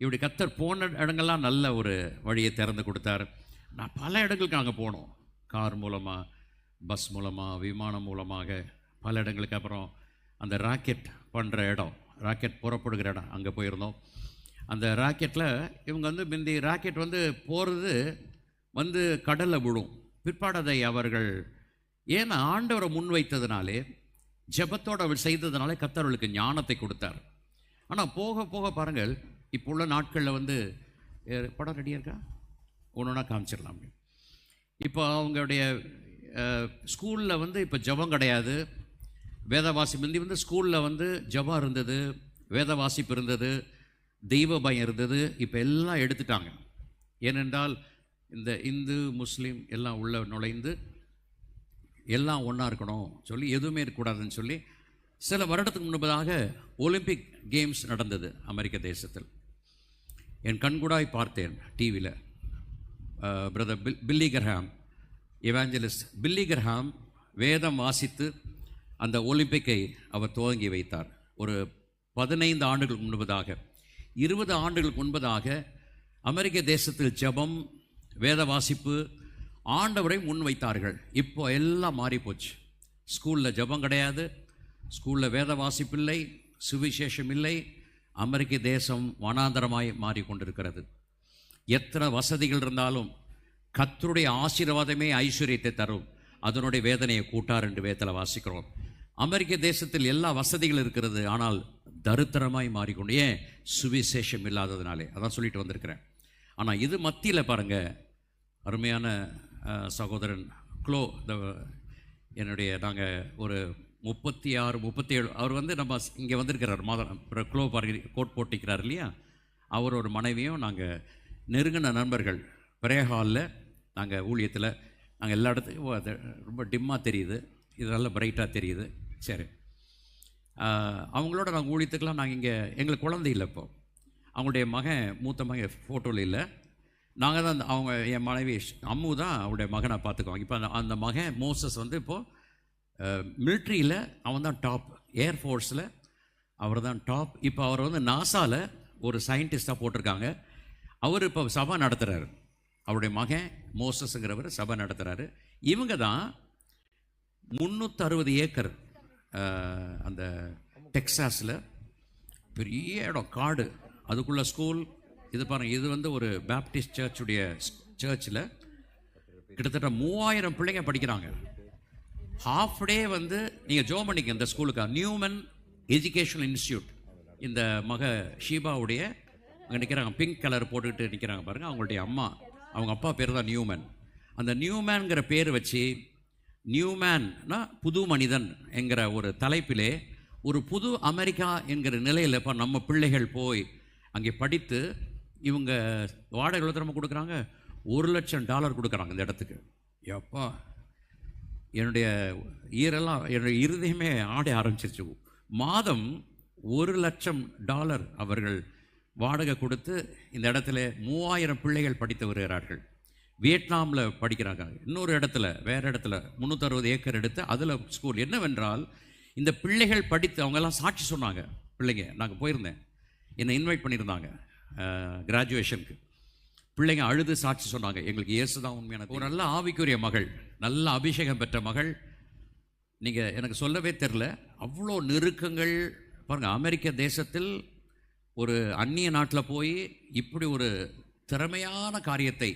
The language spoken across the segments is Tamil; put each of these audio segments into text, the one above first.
இப்படி கத்தர் போன இடங்கள்லாம் நல்ல ஒரு வழியை திறந்து கொடுத்தார். நான் பல இடங்களுக்கு அங்கே போனோம், கார் மூலமாக, பஸ் மூலமாக, விமானம் மூலமாக பல இடங்களுக்கு. அப்புறம் அந்த ராக்கெட் பண்ணுற இடம், ராக்கெட் புறப்படுகிற இடம், அங்கே போயிருந்தோம். அந்த ராக்கெட்டில் இவங்க வந்து முந்தி ராக்கெட் வந்து போகிறது வந்து கடலில் விழும். பிற்பாடு அதை அவர்கள் ஏன்னா ஆண்டவரை முன் வைத்ததுனாலே, ஜெபத்தோடு அவர் செய்ததுனாலே கர்த்தர்களுக்கு ஞானத்தை கொடுத்தார். ஆனால் போக போக பாருங்கள், இப்போ உள்ள நாட்களில் வந்து படம் ரெடியாக இருக்கா, ஒன்று ஒன்றா காமிச்சிடலாம். இப்போ அவங்களுடைய ஸ்கூலில் வந்து இப்போ ஜெபம் கிடையாது, வேதவாசி. முந்தி வந்து ஸ்கூலில் வந்து ஜெபம் இருந்தது, வேத வாசிப்பு இருந்தது, தெய்வ பயம் இருந்தது. இப்போ எல்லாம் எடுத்துட்டாங்க. ஏனென்றால் இந்த இந்து முஸ்லீம் எல்லாம் உள்ள நுழைந்து எல்லாம் ஒன்றா இருக்கணும் சொல்லி, எதுவுமே இருக்கக்கூடாதுன்னு சொல்லி சில வருடத்துக்கு முன்பதாக ஒலிம்பிக் கேம்ஸ் நடந்தது அமெரிக்க தேசத்தில். என் கண்கூடாய் பார்த்தேன் டிவியில். பிரதர் பில்லி கிரஹாம், எவாஞ்சலிஸ்ட் பில்லி கிரஹாம் வேதம் வாசித்து அந்த ஒலிம்பிக்கை அவர் துவங்கி வைத்தார். ஒரு 15 ஆண்டுகளுக்கு முன்பதாக, 20 ஆண்டுகளுக்கு முன்பதாக அமெரிக்க தேசத்தில் ஜெபம், வேத வாசிப்பு, ஆண்டவரை முன் வைத்தார்கள். இப்போ எல்லாம் மாறி போச்சு. ஸ்கூலில் ஜெபம் கிடையாது, ஸ்கூலில் வேத வாசிப்பு இல்லை, சுவிசேஷம் இல்லை. அமெரிக்க தேசம் வனாந்தரமாய் மாறிக்கொண்டிருக்கிறது. எத்தனை வசதிகள் இருந்தாலும் கர்த்தருடைய ஆசீர்வாதமே ஐஸ்வர்யத்தை தரும், அதனுடைய வேதனையை கூட்டார் என்று வேதத்தில் வாசிக்கிறோம். அமெரிக்க தேசத்தில் எல்லா வசதிகள் இருக்கிறது, ஆனால் தரித்திரமாய் மாறிக்கொண்டு, ஏன்? சுவிசேஷம் இல்லாததுனாலே. அதான் சொல்லிட்டு வந்திருக்கிறேன். ஆனால் இது மத்தியில் பாருங்கள், அருமையான சகோதரன் க்ளோ, என்னுடைய நாங்கள் ஒரு 36, 37, அவர் வந்து நம்ம இங்கே வந்திருக்கிறார் மாதம். க்ளோ பாருங்க, கோட் போட்டிக்கிறார் இல்லையா, அவர் ஒரு மனைவியும் நாங்கள் நெருங்கின நண்பர்கள். பிரேஹாலில் நாங்கள் ஊழியத்தில் நாங்கள் எல்லா இடத்துக்கும், அது ரொம்ப டிம்மாக தெரியுது, இது நல்லா பிரைட்டாக தெரியுது. சரி, அவங்களோட நாங்கள் ஊழியத்துக்கெலாம் நாங்கள் இங்கே, எங்களுக்கு குழந்தை இல்லை இப்போது. அவங்களுடைய மகன், மூத்த மகன் ஃபோட்டோவில் இல்லை. நாங்கள் தான் அவங்க, என் மனைவி அம்மு தான் அவருடைய மகனை பார்த்துக்குவாங்க. இப்போ அந்த மகன் மோசஸ் வந்து இப்போது மிலிட்ரியில் அவன் தான் டாப், ஏர்ஃபோர்ஸில் அவர் தான் டாப். இப்போ அவர் வந்து நாசாவில் ஒரு சயின்டிஸ்டாக போட்டிருக்காங்க. அவர் இப்போ சபை நடத்துகிறாரு. அவருடைய மகன் மோசஸ்ங்கிறவர் சபை நடத்துகிறாரு. இவங்க தான் 360 ஏக்கர் அந்த டெக்சாஸில் பெரிய இடம், காடு, அதுக்குள்ளே ஸ்கூல். இது பாருங்கள், இது வந்து ஒரு பேப்டிஸ்ட் சர்ச்சுடைய சர்ச்சில் கிட்டத்தட்ட 3000 பிள்ளைங்க படிக்கிறாங்க. ஹாஃப் டே வந்து நீங்கள் ஜோ பண்ணிக்க இந்த ஸ்கூலுக்கு. Newman educational institute. இந்த மக ஷீபாவுடைய அங்கே நிற்கிறாங்க, பிங்க் கலர் போட்டுக்கிட்டு நிற்கிறாங்க பாருங்கள், அவங்களுடைய அம்மா, அவங்க அப்பா பேர் தான் நியூமன். அந்த நியூமேன்கிற பேர் வச்சு, நியூமேன்னா புது மனிதன் என்கிற ஒரு தலைப்பிலே ஒரு புது அமெரிக்கா என்கிற நிலையில் இப்போ நம்ம பிள்ளைகள் போய் அங்கே படித்து, இவங்க வாடகை எவ்வளோ திறமை கொடுக்குறாங்க, $1,00,000 கொடுக்குறாங்க இந்த இடத்துக்கு. எப்பா, என்னுடைய என்னுடைய இருதயமே ஆட ஆரம்பிச்சிருச்சு. மாதம் $1,00,000 அவர்கள் வாடகை கொடுத்து இந்த இடத்துல 3000 பிள்ளைகள் படித்து வருகிறார்கள். வியட்நாமில் படிக்கிறாங்க. இன்னொரு இடத்துல, வேறு இடத்துல 360 ஏக்கர் எடுத்து அதில் ஸ்கூல். என்னவென்றால், இந்த பிள்ளைகள் படித்து அவங்கெல்லாம் சாட்சி சொன்னாங்க. பிள்ளைங்க, நாங்கள் போயிருந்தேன், என்னை இன்வைட் பண்ணியிருந்தாங்க கிராஜுவேஷனுக்கு. பிள்ளைங்க அழுது சாட்சி சொன்னாங்க, எங்களுக்கு இயேசு தான் உண்மையான. ஒரு நல்ல ஆவிக்குரிய மகள், நல்ல அபிஷேகம் பெற்ற மகள். நீங்கள் எனக்கு சொல்லவே தெரில, அவ்வளோ நெருக்கங்கள் பாருங்கள். அமெரிக்க தேசத்தில் ஒரு அந்நிய நாட்டில் போய் இப்படி ஒரு திறமையான காரியத்தை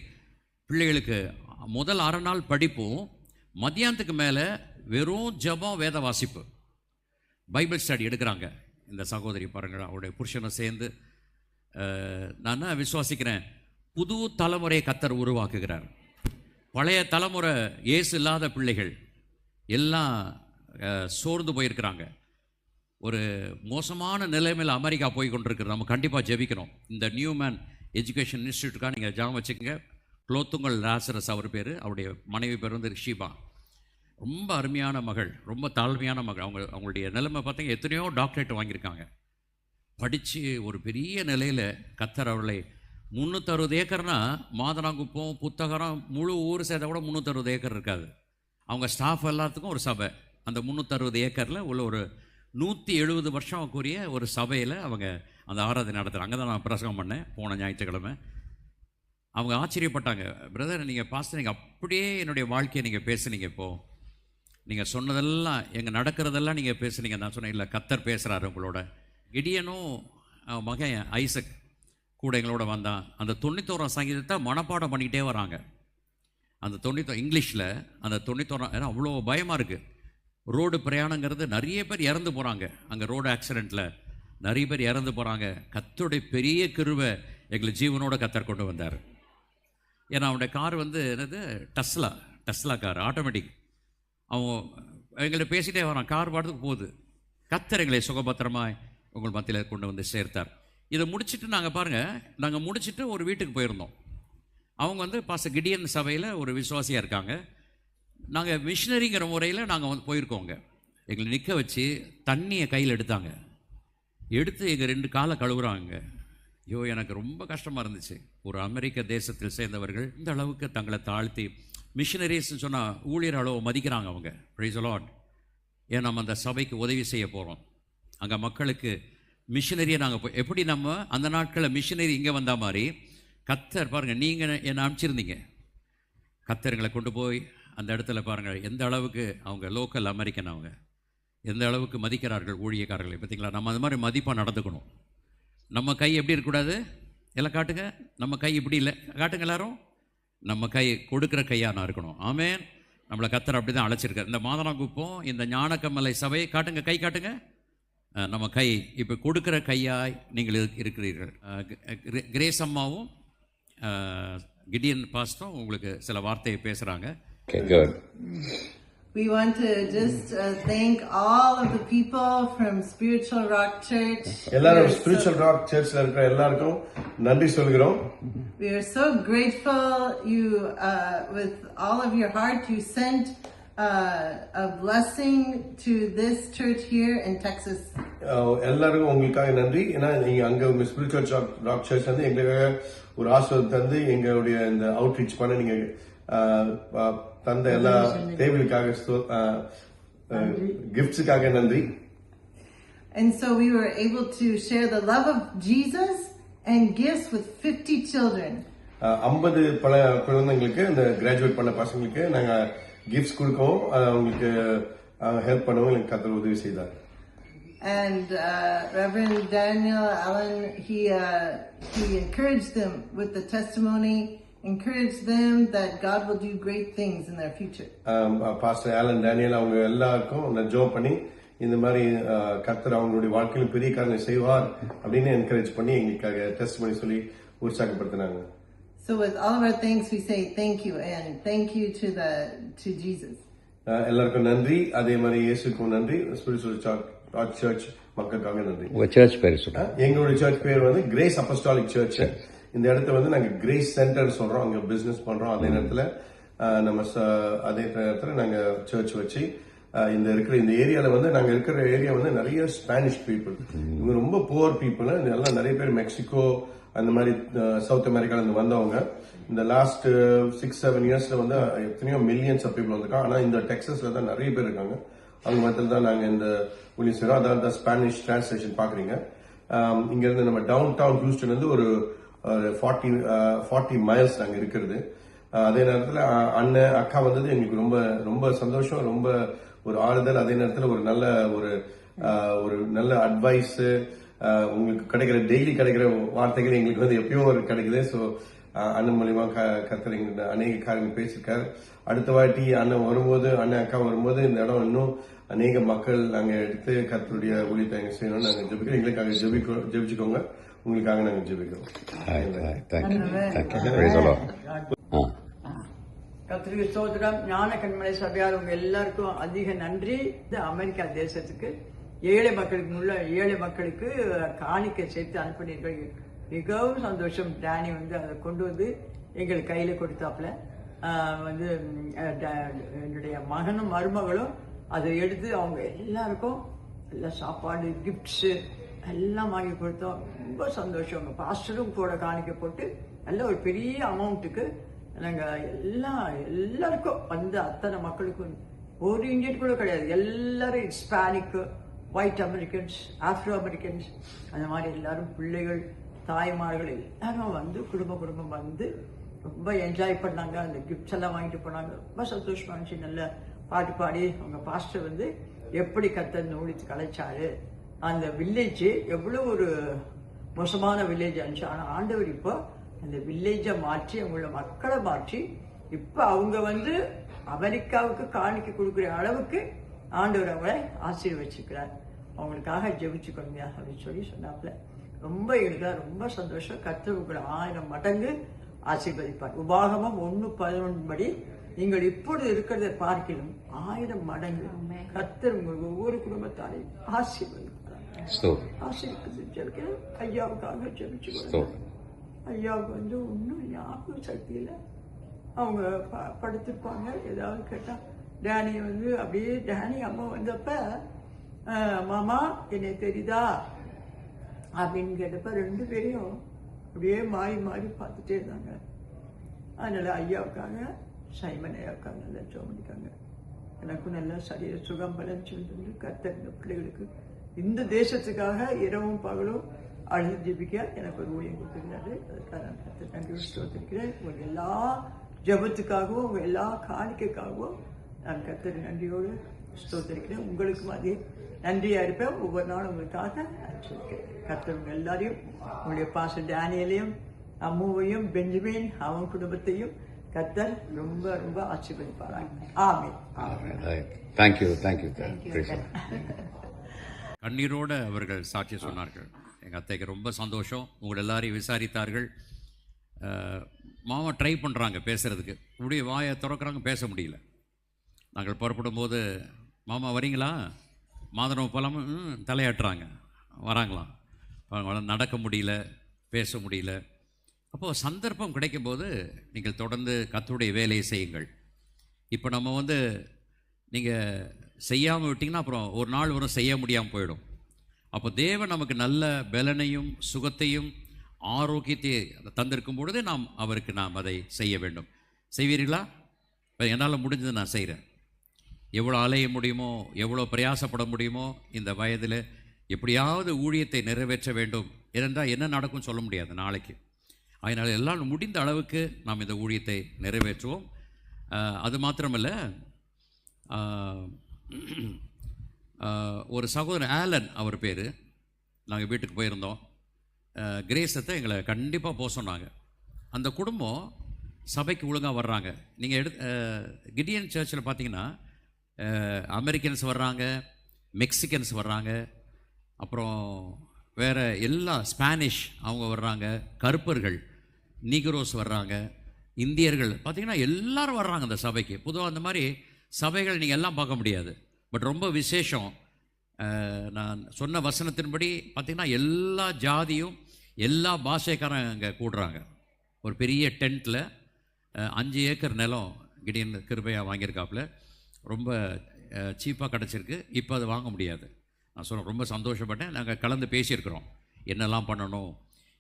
பிள்ளைகளுக்கு, முதல் 1/2 நாள் படிப்பும், மத்தியானத்துக்கு மேலே வெறும் ஜெபம், வேத வாசிப்பு, பைபிள் ஸ்டடி எடுக்கிறாங்க. இந்த சகோதரி பாருங்கள், அவருடைய புருஷனை சேர்ந்து. நான் விசுவாசிக்கிறேன், புது தலைமுறையை கர்த்தர் உருவாக்குகிறார். பழைய தலைமுறை இயேசு இல்லாத பிள்ளைகள் எல்லாம் சோர்ந்து போயிருக்கிறாங்க. ஒரு மோசமான நிலைமையில் அமெரிக்கா போய் கொண்டிருக்கிறது. நம்ம கண்டிப்பாக ஜெபிக்கணும். இந்த நியூமேன் எஜுகேஷன் இன்ஸ்டியூட்டுக்காக நீங்கள் ஜாம் வச்சுக்கோங்க. குலோத்துங்கல் லாசரஸ் அவர் பேர், அவருடைய மனைவி பேர் வந்து ஷீபா. ரொம்ப அருமையான மகள், ரொம்ப தாழ்மையான மகள். அவங்களுடைய நிலைமை பார்த்தீங்க, எத்தனையோ டாக்டரேட் வாங்கியிருக்காங்க, படித்து ஒரு பெரிய நிலையில் கர்த்தர் அவர்களை 360 ஏக்கர்னா, மாதனாங்குப்பம், புத்தகரம், முழு ஊர் சேர்த்த கூட 360 ஏக்கர் இருக்காது. அவங்க ஸ்டாஃப் எல்லாத்துக்கும் ஒரு சபை. அந்த 360 ஏக்கரில் உள்ள ஒரு 170 வருஷம்க்குரிய ஒரு சபையில் அவங்க அந்த ஆராதனை நடத்துகிறேன். அங்கே தான் நான் பிரசங்கம் பண்ணேன் போன ஞாயிற்றுக்கிழமை. அவங்க ஆச்சரியப்பட்டாங்க, பிரதர் நீங்கள் பாஸ்டர் நீங்கள் அப்படியே என்னுடைய வாழ்க்கையை நீங்கள் பேசுனீங்க, இப்போது நீங்கள் சொன்னதெல்லாம் எங்கள் நடக்கிறதெல்லாம் நீங்கள் பேசுனீங்க. நான் சொன்னேன், இல்லை கர்த்தர் பேசுகிறாரு உங்களோட. கிடியனும் மகன் ஐசக் கூட எங்களோட வந்தான். அந்த 91 சங்கீதத்தை மனப்பாடம் பண்ணிக்கிட்டே வராங்க. அந்த 91 இங்கிலீஷில் அந்த 91, ஏன்னா அவ்வளோ பயமாக இருக்குது. ரோடு பிரயாணங்கிறது நிறைய பேர் இறந்து போகிறாங்க. அங்கே ரோடு ஆக்சிடெண்ட்டில் நிறைய பேர் இறந்து போகிறாங்க. கர்த்தருடைய பெரிய கிருபை எங்களை ஜீவனோட கர்த்தர் கொண்டு வந்தார். ஏன்னா அவனுடைய கார் வந்து என்னது டஸ்லா கார், ஆட்டோமேட்டிக். அவன் எங்களை பேசிகிட்டே வரான், கார் பாட்டுக்கு போகுது. கர்த்தர் எங்களை சுகபத்திரமாய் உங்கள் மத்தியில் கொண்டு வந்து சேர்த்தார். இதை முடிச்சுட்டு நாங்கள் முடிச்சுட்டு ஒரு வீட்டுக்கு போயிருந்தோம். அவங்க வந்து பாஸ்டர் கிடியன் சபையில் ஒரு விசுவாசியாக இருக்காங்க. நாங்கள் மிஷினரிங்கிற முறையில் நாங்கள் வந்து போயிருக்கோங்க. எங்களை நிற்க வச்சு தண்ணியை கையில் எடுத்தாங்க. எடுத்து எங்கள் 2 காலை கழுவுறாங்க. ஐயோ, எனக்கு ரொம்ப கஷ்டமாக இருந்துச்சு. ஒரு அமெரிக்க தேசத்தில் சேர்ந்தவர்கள் இந்த அளவுக்கு தங்களை தாழ்த்தி, மிஷினரிஸ்ன்னு சொன்னால் ஊழியர் அளவு மதிக்கிறாங்க அவங்க. Praise the Lord. ஏன் நம்ம அந்த சபைக்கு உதவி செய்ய போகிறோம். அங்கே மக்களுக்கு மிஷினரியை நாங்கள் எப்படி நம்ம அந்த நாட்களில் மிஷினரி இங்கே வந்த மாதிரி கர்த்தர் பாருங்கள், நீங்கள் என்னை அனுப்பிச்சிருந்தீங்க. கர்த்தர்களை கொண்டு போய் அந்த இடத்துல பாருங்கள் எந்த அளவுக்கு அவங்க லோக்கல் அமெரிக்கன் அவங்க எந்த அளவுக்கு மதிக்கிறார்கள் ஊழியக்காரர்களை. பார்த்தீங்களா, நம்ம அது மாதிரி மதிப்பாக நடந்துக்கணும். நம்ம கை எப்படி இருக்கக்கூடாது, எல்லாம் காட்டுங்க. நம்ம கை இப்படி இல்லை, காட்டுங்க எல்லாரும். நம்ம கை கொடுக்குற கையாக நான் இருக்கணும். ஆமேன். நம்மளை கர்த்தர் அப்படி தான் அழைச்சிருக்கார். இந்த மாதனாங்குப்பம், இந்த ஞானக்கம்மலை சபை காட்டுங்க, கை காட்டுங்க. நம்ம கை இப்போ கொடுக்குற கையாய் நீங்கள் இருக்கிறீர்கள். கிரேஸ் அம்மாவும் கிடியன் பாஸ்டரும் உங்களுக்கு சில வார்த்தையை பேசுகிறாங்க. Okay, good. We want to just thank all of the people from Spiritual Rock Church. எல்லாரும் Spiritual Rock Churchல இருக்கிற எல்லாருக்கும் நன்றி சொல்கிறோம். We are so grateful you with all of your heart you sent a blessing to this church here in Texas. எல்லாருக்கும் உங்களுக்காக நன்றி. ஏன்னா நீங்க அங்க Spiritual Rock Church வந்து எங்களுக்காக ஒரு ஆசீர்வாதம் தந்து எங்களுடைய இந்த அவுட்ரீச் பண்ண நீங்க தந்த எல்லா தேவைகளுக்காக கிஃப்ட்ஸுக்காக நன்றி. And so we were able to share the love of Jesus and gifts with 50 children. 50 பல குழந்தைங்களுக்கு, இந்த கிராஜுவேட் பண்ண பசங்களுக்கு நாங்க கிஃப்ட்ஸ் கொடுக்கவும் அவங்களுக்கு ஹெல்ப் பண்ணவும் எனக்கு கர்த்தர் உதவி செய்தார். And Reverend Daniel Allen, he encouraged them with the testimony, encouraged them that God will do great things in their future. Pastor Alan Daniel அவங்க எல்லாருக்கும் நான் ஜெபம் பண்ணி இந்த மாதிரி கர்த்தர் அவங்களுடைய வாழ்க்கையில பெரிய காரியங்களை செய்வார் அப்படின்னு என்கரேஜ் பண்ணி எங்களுக்காக டெஸ்டிமனி சொல்லி உற்சாகப்படுத்தினாங்க. So with all of our thanks we say thank you and thank you to Jesus. எல்லாருக்கும் நன்றி. அதே மாதிரி இயேசுவுக்கும் நன்றி. Spiritual Rock Church மக்களுக்காக நன்றி. உங்க சர்ச் பேர் சொல்லுங்க. எங்களுடைய சர்ச் பேர் வந்து கிரேஸ் அப்போஸ்டாலிக் சர்ச். இந்த இடத்துல வந்து நாங்க கிரேஸ் சென்டர் சொல்றோம், அங்க பிசினஸ் பண்றோம். அதே நேரத்துல நாங்க சர்ச் வச்சு இந்த இருக்கிற இந்த ஏரியால வந்து நாங்க இருக்கிற ஏரியா வந்து நிறைய ஸ்பானிஷ் பீப்புள், இவங்க ரொம்ப புவர் பீப்புள். இதெல்லாம் நிறைய பேர் மெக்சிகோ அந்த மாதிரி சவுத் அமெரிக்கால இருந்து வந்தவங்க. இந்த லாஸ்ட் 6-7 இயர்ஸ்ல வந்து எத்தனையோ மில்லியன்ஸ் ஆஃப் பீப்புள் வந்திருக்காங்க. ஆனா இந்த டெக்ஸஸ்ல தான் நிறைய பேர் இருக்காங்க. அவங்க மத்தியில் தான் நாங்க இந்த ஊழியம் செய்யறோம். அதாவது ஸ்பானிஷ் டிரான்ஸ்லேஷன் பாக்குறீங்க. இங்க இருந்து நம்ம டவுன் டவுன் ஹியூஸ்டன் வந்து ஒரு 40 மைல்ஸ் நாங்க இருக்கிறது. அதே நேரத்துல அண்ணன் அக்கா வந்தது எங்களுக்கு ரொம்ப ரொம்ப சந்தோஷம், ரொம்ப ஒரு ஆறுதல். அதே நேரத்துல ஒரு நல்ல அட்வைஸ், உங்களுக்கு கிடைக்கிற டெய்லி கிடைக்கிற வார்த்தைகள் எங்களுக்கு வந்து எப்பயோ ஒரு கிடைக்குது. ஸோ அண்ணன் மூலியமா கர்த்தர் எங்க அநேக காரியங்கள் பேசியிருக்காரு. அடுத்த வாட்டி அண்ணன் அக்கா வரும்போது இந்த இடம் இன்னும் அநேக மக்கள் நாங்க எடுத்து கர்த்தருடைய ஊழியத்தை எங்க செய்யணும் நாங்க ஜெபிக்கிறோம். எங்களுக்காக ஜெபிச்சுக்கோங்க, உங்களுக்காக நாங்க ஜெபிக்கிறோம். கர்த்தருக்கு ஸ்தோத்திரம். ஞான கண்மலை சபையார் உங்க எல்லாருக்கும் அதிக நன்றி. அமெரிக்கா தேசத்துக்கு ஏழை மக்களுக்கு காணிக்கை சேர்த்து அனுப்பினீர்கள். மிகவும் சந்தோஷம். டேனி வந்து அதை கொண்டு வந்து எங்களுக்கு கையில கொடுத்தாப்புல வந்து என்னுடைய மகனும் மருமகளும் அதை எடுத்து அவங்க எல்லாருக்கும் எல்லா சாப்பாடு கிஃப்ட்ஸ் எல்லாம் வாங்கி கொடுத்தோம். ரொம்ப சந்தோஷம். பாஸ்டரும் கூட காணிக்கை போட்டு நல்ல ஒரு பெரிய அமௌண்ட்டுக்கு நாங்கள் எல்லாருக்கும் வந்து அத்தனை மக்களுக்கும் ஒரு இந்தியன் கூட கிடையாது, எல்லாரும் ஹிஸ்பானிக்கு ஒயிட் அமெரிக்கன்ஸ், ஆப்ரோ அமெரிக்கன்ஸ், அந்த மாதிரி எல்லாரும் பிள்ளைகள், தாய்மார்கள் எல்லாரும் வந்து குடும்பம் வந்து ரொம்ப என்ஜாய் பண்ணாங்க. அந்த கிஃப்ட்ஸ் எல்லாம் வாங்கிட்டு போனாங்க. ரொம்ப சந்தோஷமா இருந்துச்சு. நல்ல பாட்டு பாடி அவங்க பாஸ்டர் வந்து எப்படி கர்த்தர் ஊழியத்தை கலைச்சாரு. அந்த வில்லேஜ் எவ்வளோ ஒரு மோசமான வில்லேஜ் இருந்துச்சு. ஆனால் ஆண்டவர் இப்போ அந்த வில்லேஜை மாற்றி அவங்களோட மக்களை மாற்றி இப்போ அவங்க வந்து அமெரிக்காவுக்கு காணிக்கை கொடுக்குற அளவுக்கு ஆண்டவர் அவங்களை ஆசீர்வச்சிருக்கிறார். அவங்களுக்காக ஜெபிச்சுக்கொள்ளுங்க அப்படின்னு சொல்லி சொன்னாப்புல. ரொம்ப எங்களுக்கு ரொம்ப சந்தோஷம். கர்த்தர் உங்களை 1000 மடங்கு ஆசீர்வதிப்பார். உபாகமம் 1:11 படி நீங்கள் இப்பொழுது இருக்கிறதை பார்க்கிலும் 1000 மடங்கு கர்த்தர் உங்கள் ஒவ்வொரு குடும்பத்தாரையும் ஆசீர்வதிப்பார். ஆசீர்வதிச்சிருக்க ஐயாவுக்காக ஜெபிச்சுக்கொள்ளுங்க. ஐயாவுக்கு வந்து ஒன்றும் ஞாபகம் சக்தி இல்லை. அவங்க படுத்திருப்பாங்க. ஏதாவது கேட்டா டேனி வந்து அப்படியே டேனி அம்மா வந்தப்ப மாமா என்னை தெரியுதா அப்படின்னு கேட்டப்ப 2 பேரையும் அப்படியே மாறி மாறி பார்த்துட்டே இருந்தாங்க. அதனால ஐயாவுக்காக சைமன் ஐயாவுக்காக நல்லா ஜோமனிக்காங்க. எனக்கும் நல்லா சரீர சுகம் பலன் சொல்லி கர்த்தர் இந்த பிள்ளைகளுக்கு இந்த தேசத்துக்காக இரவும் பகலும் அழுது ஜெபிக்க எனக்கு ஒரு ஊழியம் கொடுத்துருந்தாரு. அதுக்காக நான் கர்த்தர் நன்றி ஸ்தோத்திரிக்கிறேன். உங்கள் எல்லா ஜபத்துக்காகவும் உங்கள் எல்லா காணிக்கைக்காகவும் நான் கர்த்தர் நன்றியோடு ஸ்தோத்திரிக்கிறேன். உங்களுக்கும் அதே நன்றியா இருப்பேன். ஒவ்வொரு நாளும் உங்களுக்காக நான் சொல்லிக்கிறேன். கர்த்தர் உங்கள் எல்லாரையும், உங்களுடைய பாச டேனியலையும் அம்முவையும் பெஞ்சமின் அவன் குடும்பத்தையும் கர்த்தர் ரொம்ப ரொம்ப ஆசீர்வதிப்பாராங்க. ஆமென். தேங்க்யூ. கண்ணீரோடு அவர்கள் சாட்சி சொன்னார்கள். எங்கள் அத்தைக்கு ரொம்ப சந்தோஷம். உங்களை எல்லாரையும் விசாரித்தார்கள். மாமா ட்ரை பண்ணுறாங்க பேசுகிறதுக்கு. இப்படியே வாயை திறக்கிறாங்க, பேச முடியல. நாங்கள் புறப்படும் போது மாமா வரீங்களா, மாதனவு போலாமா, தலையாட்டுறாங்க, வராங்களாம். நடக்க முடியல, பேச முடியல. அப்போது சந்தர்ப்பம் கிடைக்கும்போது நீங்கள் தொடர்ந்து கர்த்தருடைய வேலையை செய்யுங்கள். இப்போ நம்ம வந்து நீங்கள் செய்யாமல் விட்டிங்கன்னா அப்புறம் ஒரு நாள் வரும் செய்ய முடியாமல் போயிடும். அப்போ தேவன் நமக்கு நல்ல பலனையும் சுகத்தையும் ஆரோக்கியத்தை தந்திருக்கும் பொழுது அவருக்கு நாம் அதை செய்ய வேண்டும். செய்வீர்களா? என்னால் முடிஞ்சது நான் செய்கிறேன். எவ்வளோ அலைய முடியுமோ, எவ்வளோ பிரயாசப்பட முடியுமோ, இந்த வயதில் எப்படியாவது ஊழியத்தை நிறைவேற்ற வேண்டும். ஏனென்றால் என்ன நடக்கும்னு சொல்ல முடியாது நாளைக்கு. அதனால் எல்லாம் முடிந்த அளவுக்கு நாம் இந்த ஊழியத்தை நிறைவேற்றுவோம். அது மாத்திரமல்ல, ஒரு சகோதரர் ஆலன், அவர் பேர், நாங்கள் வீட்டுக்கு போயிருந்தோம். கிரேசத்தை எங்களை கண்டிப்பாக போக சொன்னாங்க. அந்த குடும்பம் சபைக்கு ஒழுங்காக வர்றாங்க. நீங்கள் கிடியன் சர்ச்சில் பார்த்தீங்கன்னா அமெரிக்கன்ஸ் வர்றாங்க, மெக்சிகன்ஸ் வர்றாங்க, அப்புறம் வேறு எல்லா ஸ்பானிஷ் அவங்க வர்றாங்க, கருப்பர்கள், நீக்ரோஸ் வர்றாங்க, இந்தியர்கள் பார்த்திங்கன்னா எல்லோரும் வர்றாங்க அந்த சபைக்கு. பொதுவாக அந்த மாதிரி சபைகள் நீங்கள் எல்லாம் பார்க்க முடியாது. பட் ரொம்ப விசேஷம். நான் சொன்ன வசனத்தின்படி பார்த்திங்கன்னா எல்லா ஜாதியும் எல்லா பாஷைக்காரங்க அங்கே கூடுறாங்க. ஒரு பெரிய டென்ட்டில் 5 ஏக்கர் நிலம் கிடியன் கிருபையாக வாங்கியிருக்காப்புல. ரொம்ப சீப்பாக கிடச்சிருக்கு. இப்போ அது வாங்க முடியாது. நான் சொன்னேன், ரொம்ப சந்தோஷப்பட்டேன். நாங்கள் கலந்து பேசியிருக்கிறோம், என்னெல்லாம் பண்ணணும்,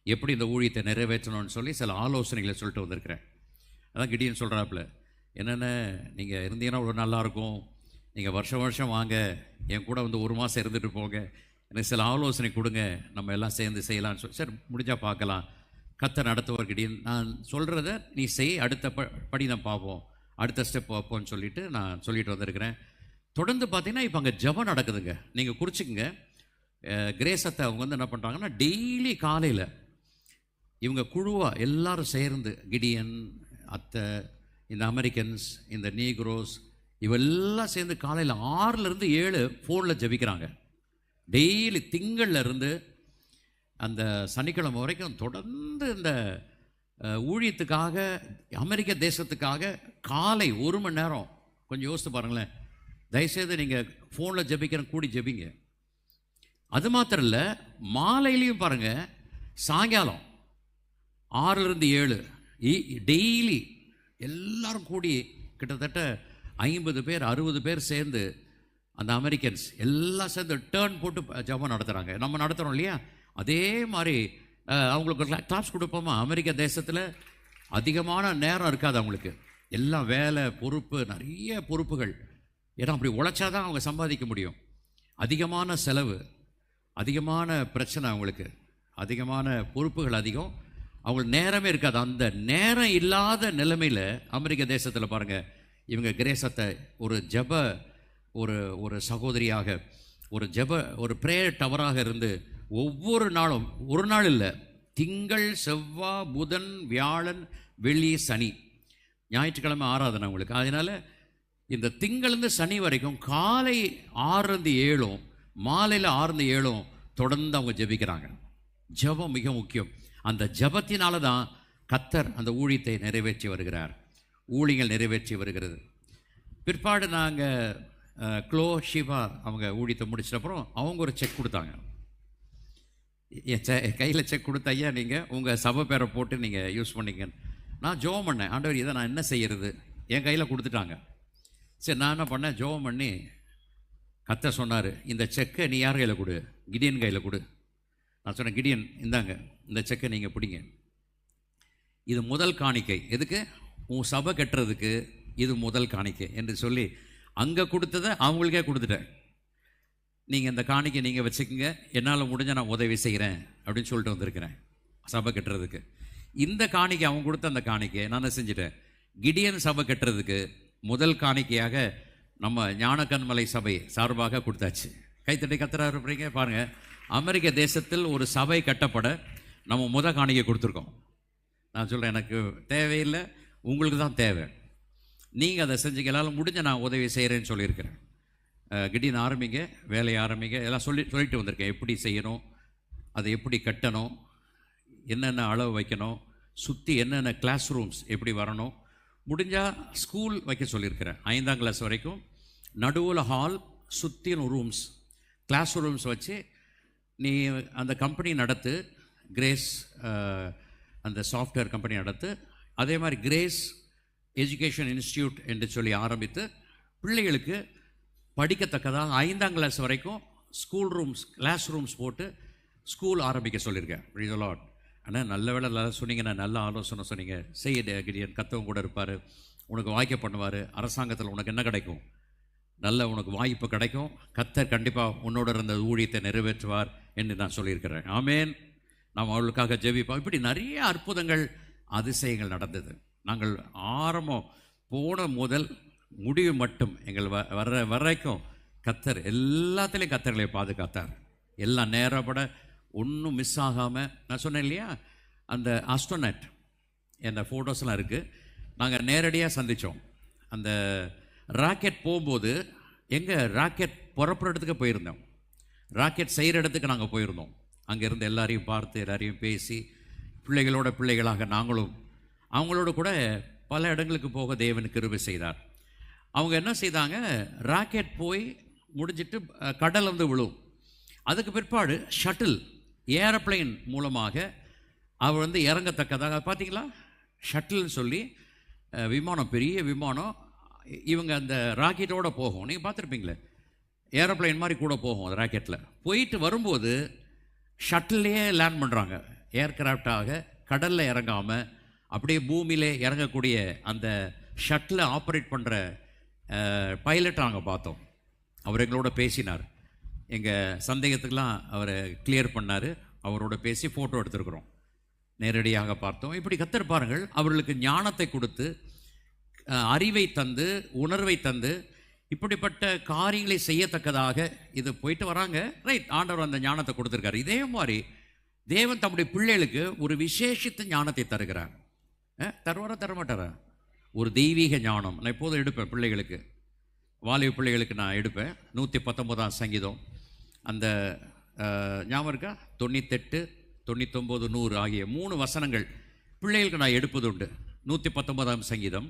எப்படி இந்த ஊழியத்தை நிறைவேற்றணும்னு சொல்லி சில ஆலோசனைகளை சொல்லிட்டு வந்திருக்கிறேன். அதான் கிடியன் சொல்கிறாப்புல, என்னென்ன நீங்கள் இருந்தீங்கன்னா ஒரு நல்லாயிருக்கும், நீங்கள் வருஷம் வாங்க, என் கூட வந்து 1 மாதம் இருந்துட்டு போங்க, எனக்கு சில ஆலோசனை கொடுங்க, நம்ம எல்லாம் சேர்ந்து செய்யலான்னு சொல்லி, சரி முடிஞ்சால் பார்க்கலாம், கர்த்தர் நடத்துவார் கிடியன், நான் சொல்கிறத நீ செய், அடுத்த படி நான் பார்ப்போம், அடுத்த ஸ்டெப் பார்ப்போம்னு சொல்லிட்டு நான் சொல்லிட்டு வந்திருக்கிறேன். தொடர்ந்து பார்த்தீங்கன்னா இப்போ அங்கே ஜெபம் நடக்குதுங்க. நீங்கள் குறிச்சிக்கங்க. கிரேசத்தை அவங்க வந்து என்ன பண்ணுறாங்கன்னா, டெய்லி காலையில் இவங்க குழுவாக எல்லாரும் சேர்ந்து, கிடியன், அத்தை, இந்த அமெரிக்கன்ஸ், இந்த நீக்ரோஸ், இவெல்லாம் சேர்ந்து காலையில் 6லேருந்து 7 ஃபோனில் ஜெபிக்கிறாங்க. டெய்லி திங்கள்லேருந்து அந்த சனிக்கிழமை வரைக்கும் தொடர்ந்து இந்த ஊழியத்துக்காக, அமெரிக்க தேசத்துக்காக காலை 1 மணி நேரம். கொஞ்சம் யோசித்து பாருங்களேன். தயவுசெய்து நீங்கள் ஃபோனில் ஜெபிக்கிற கூடி ஜெபிங்க. அது மாத்திரம் இல்லை, மாலையிலையும் பாருங்கள், சாயங்காலம் 6லேருந்து 7 டெய்லி எல்லாரும் கூடி கிட்டத்தட்ட 50 பேர் 60 பேர் சேர்ந்து, அந்த அமெரிக்கன்ஸ் எல்லாம் சேர்ந்து டேர்ன் போட்டு ஜெபம் நடத்துகிறாங்க. நம்ம நடத்துகிறோம் இல்லையா, அதே மாதிரி அவங்களுக்கு கிளாஸ் கொடுப்போமா. அமெரிக்க தேசத்தில் அதிகமான நேரம் இருக்காது அவங்களுக்கு, எல்லாம் வேலை, பொறுப்பு, நிறைய பொறுப்புகள். ஏன்னா அப்படி உழைச்சாதான் அவங்க சம்பாதிக்க முடியும். அதிகமான செலவு, அதிகமான பிரச்சனை, அவங்களுக்கு அதிகமான பொறுப்புகள் அதிகம், அவங்களுக்கு நேரமே இருக்காது. அந்த நேரம் இல்லாத நிலைமையில் அமெரிக்க தேசத்தில் பாருங்கள், இவங்க கிரேசத்தை ஒரு ஜப ஒரு சகோதரியாக, ஒரு ப்ரேயர் டவராக இருந்து ஒவ்வொரு நாளும், ஒரு நாள் இல்லை, திங்கள் செவ்வாய் புதன் வியாழன் வெள்ளி சனி, ஞாயிற்றுக்கிழமை ஆராதனை அவங்களுக்கு. அதனால் இந்த திங்கள்லேருந்து சனி வரைக்கும் காலை 6-7 மாலையில் 6-7 தொடர்ந்து அவங்க ஜெபிக்கிறாங்க. ஜெபம் மிக முக்கியம். அந்த ஜெபத்தினால தான் கர்த்தர் அந்த ஊழியத்தை நிறைவேற்றி வருகிறார், ஊழியங்கள் நிறைவேற்றி வருகிறது. பிற்பாடு நாங்கள் க்ளோ ஷிவா அவங்க ஊழியத்தை முடிச்சிட்டப்புறம் அவங்க ஒரு செக் கொடுத்தாங்க. கையில் செக் கொடுத்த, ஐயா நீங்கள் உங்கள் சபை பேரை போட்டு நீங்கள் யூஸ் பண்ணிங்க. நான் ஜெபம் பண்ணேன், ஆண்டவர் இதை நான் என்ன செய்கிறது, என் கையில் கொடுத்துட்டாங்க. சரி, நான் என்ன பண்ணேன், ஜெபம் பண்ணி கர்த்தர் சொன்னார், இந்த செக்கை நீ யார் கையில் கொடு, கிடியன் கையில் கொடு. நான் சொன்னேன், கிடியன் இந்தாங்க இந்த செக்கை நீங்கள் பிடிங்க, இது முதல் காணிக்கை, எதுக்கு, உன் சபை கட்டுறதுக்கு இது முதல் காணிக்கை என்று சொல்லி அங்கே கொடுத்ததை அவங்களுக்கே கொடுத்துட்டேன். நீங்கள் இந்த காணிக்கை நீங்கள் வச்சுக்கோங்க, என்னால் முடிஞ்ச நான் உதவி செய்கிறேன் அப்படின்னு சொல்லிட்டு வந்திருக்கிறேன் சபை கட்டுறதுக்கு. இந்த காணிக்கை அவங்க கொடுத்த அந்த காணிக்கை நான் என்ன செஞ்சுட்டேன், கிடியன் சபை கட்டுறதுக்கு முதல் காணிக்கையாக நம்ம ஞானக்கன்மலை சபை சார்பாக கொடுத்தாச்சு. கைத்தட்டி கத்துறாரு இருப்பீங்க பாருங்கள். அமெரிக்க தேசத்தில் ஒரு சபை கட்டப்பட நம்ம முதல் காணிக்கை கொடுத்துருக்கோம். நான் சொல்கிறேன், எனக்கு தேவையில்லை, உங்களுக்கு தான் தேவை, நீங்கள் அதை செஞ்சுக்கலாலும் முடிஞ்ச நான் உதவி செய்கிறேன்னு சொல்லியிருக்கிறேன். கிடியன் ஆரம்பிங்க, வேலையை ஆரம்பிங்க, எல்லாம் சொல்லிட்டு வந்திருக்கேன். எப்படி செய்யணும், அதை எப்படி கட்டணும், என்னென்ன அளவு வைக்கணும், சுற்றி என்னென்ன கிளாஸ் ரூம்ஸ் எப்படி வரணும், முடிஞ்சால் ஸ்கூல் வைக்க சொல்லியிருக்கிறேன். 5ஆம் கிளாஸ் வரைக்கும் நடுவில் ஹால், சுற்றியும் ரூம்ஸ், கிளாஸ் ரூம்ஸ் வச்சு நீ அந்த கம்பெனி நடத்து, கிரேஸ் அந்த சாஃப்ட்வேர் கம்பெனி நடத்து. அதே மாதிரி கிரேஸ் எஜுகேஷன் இன்ஸ்டியூட் என்று சொல்லி ஆரம்பித்து பிள்ளைகளுக்கு படிக்கத்தக்கதாக 5ஆம் கிளாஸ் வரைக்கும் ஸ்கூல் ரூம்ஸ், கிளாஸ் ரூம்ஸ் போட்டு ஸ்கூல் ஆரம்பிக்க சொல்லியிருக்கேன். ப்ரைஸ் தி லார்ட். ஆனால் நல்ல வேலை நல்லா சொன்னீங்க, நான் நல்ல ஆலோசனை சொன்னீங்க. செய்ய கிடியன், கத்தவங்க கூட இருப்பார், உனக்கு வாய்க்க பண்ணுவார், அரசாங்கத்தில் உனக்கு என்ன கிடைக்கும், நல்ல உனக்கு வாய்ப்பு கிடைக்கும், கத்தர் கண்டிப்பாக உன்னோட இருந்த ஊழியத்தை நிறைவேற்றுவார் என்று நான் சொல்லியிருக்கிறேன். ஆமேன். நாம் அவளுக்காக ஜெபிப்போம். இப்படி நிறைய அற்புதங்கள் அதிசயங்கள் நடந்தது. நாங்கள் ஆரம்பம் போன முதல் முடிவு மட்டும் எங்கள் வரைக்கும் கத்தர் எல்லாத்துலேயும் கத்தர்களை பாதுகாத்தார். எல்லாம் நேரப்பட ஒன்றும் மிஸ் ஆகாமல். நான் சொன்னேன் இல்லையா, அந்த ஆஸ்ட்ரோனட் என்ற ஃபோட்டோஸ்லாம் இருக்குது. நாங்கள் நேரடியாக சந்தித்தோம். அந்த ராக்கெட் போகும்போது எங்கள் ராக்கெட் புறப்புற இடத்துக்கு போயிருந்தோம், ராக்கெட் செய்கிற இடத்துக்கு நாங்கள் போயிருந்தோம். அங்கே இருந்து எல்லாரையும் பார்த்து எல்லாரையும் பேசி பிள்ளைகளாக நாங்களும் அவங்களோட கூட பல இடங்களுக்கு போக தேவன் கிருபை செய்தார். அவங்க என்ன செய்தாங்க, ராக்கெட் போய் முடிஞ்சிட்டு கடல் வந்து விழும். அதுக்கு பிற்பாடு ஷட்டில் ஏரோப்ளைன் மூலமாக அவர் வந்து இறங்கத்தக்கதாக, பார்த்தீங்களா, ஷட்டில்னு சொல்லி விமானம், பெரிய விமானம், இவங்க அந்த ராக்கெட்டோடு போகும். நீங்கள் பார்த்துருப்பீங்களே, ஏரோப்ளைன் மாதிரி கூட போகும். அந்த ராக்கெட்டில் போயிட்டு வரும்போது ஷட்டில்லையே லேண்ட் பண்ணுறாங்க. ஏர்கிராஃப்டாக கடலில் இறங்காமல் அப்படியே பூமியிலே இறங்கக்கூடிய அந்த ஷட்டில் ஆப்ரேட் பண்ணுற பைலட்டை நாங்கள் பார்த்தோம். அவர் எங்களோட பேசினார், எங்கள் சந்தேகத்துக்கெலாம் அவரை கிளியர் பண்ணார். அவரோட பேசி ஃபோட்டோ எடுத்துருக்குறோம், நேரடியாக பார்த்தோம். இப்படி கத்தர் பாருங்கள், அவர்களுக்கு ஞானத்தை கொடுத்து, அறிவை தந்து, உணர்வை தந்து, இப்படிப்பட்ட காரியங்களை செய்யத்தக்கதாக இது போயிட்டு வராங்க. ரைட், ஆண்டவர் அந்த ஞானத்தை கொடுத்துருக்காரு. இதே மாதிரி தேவன் தம்முடைய பிள்ளைகளுக்கு ஒரு விசேஷித்த ஞானத்தை தருகிறார். தருவாரா தரமாட்டாரா? ஒரு தெய்வீக ஞானம். நான் எப்போதும் எடுப்பேன் பிள்ளைகளுக்கு, வாலிப பிள்ளைகளுக்கு நான் எடுப்பேன். 119ஆம் சங்கீதம், அந்த ஞாபகம் இருக்கா, 98, 99, 100 ஆகிய 3 வசனங்கள் பிள்ளைகளுக்கு நான் எடுப்பது உண்டு. 119ஆம் சங்கீதம்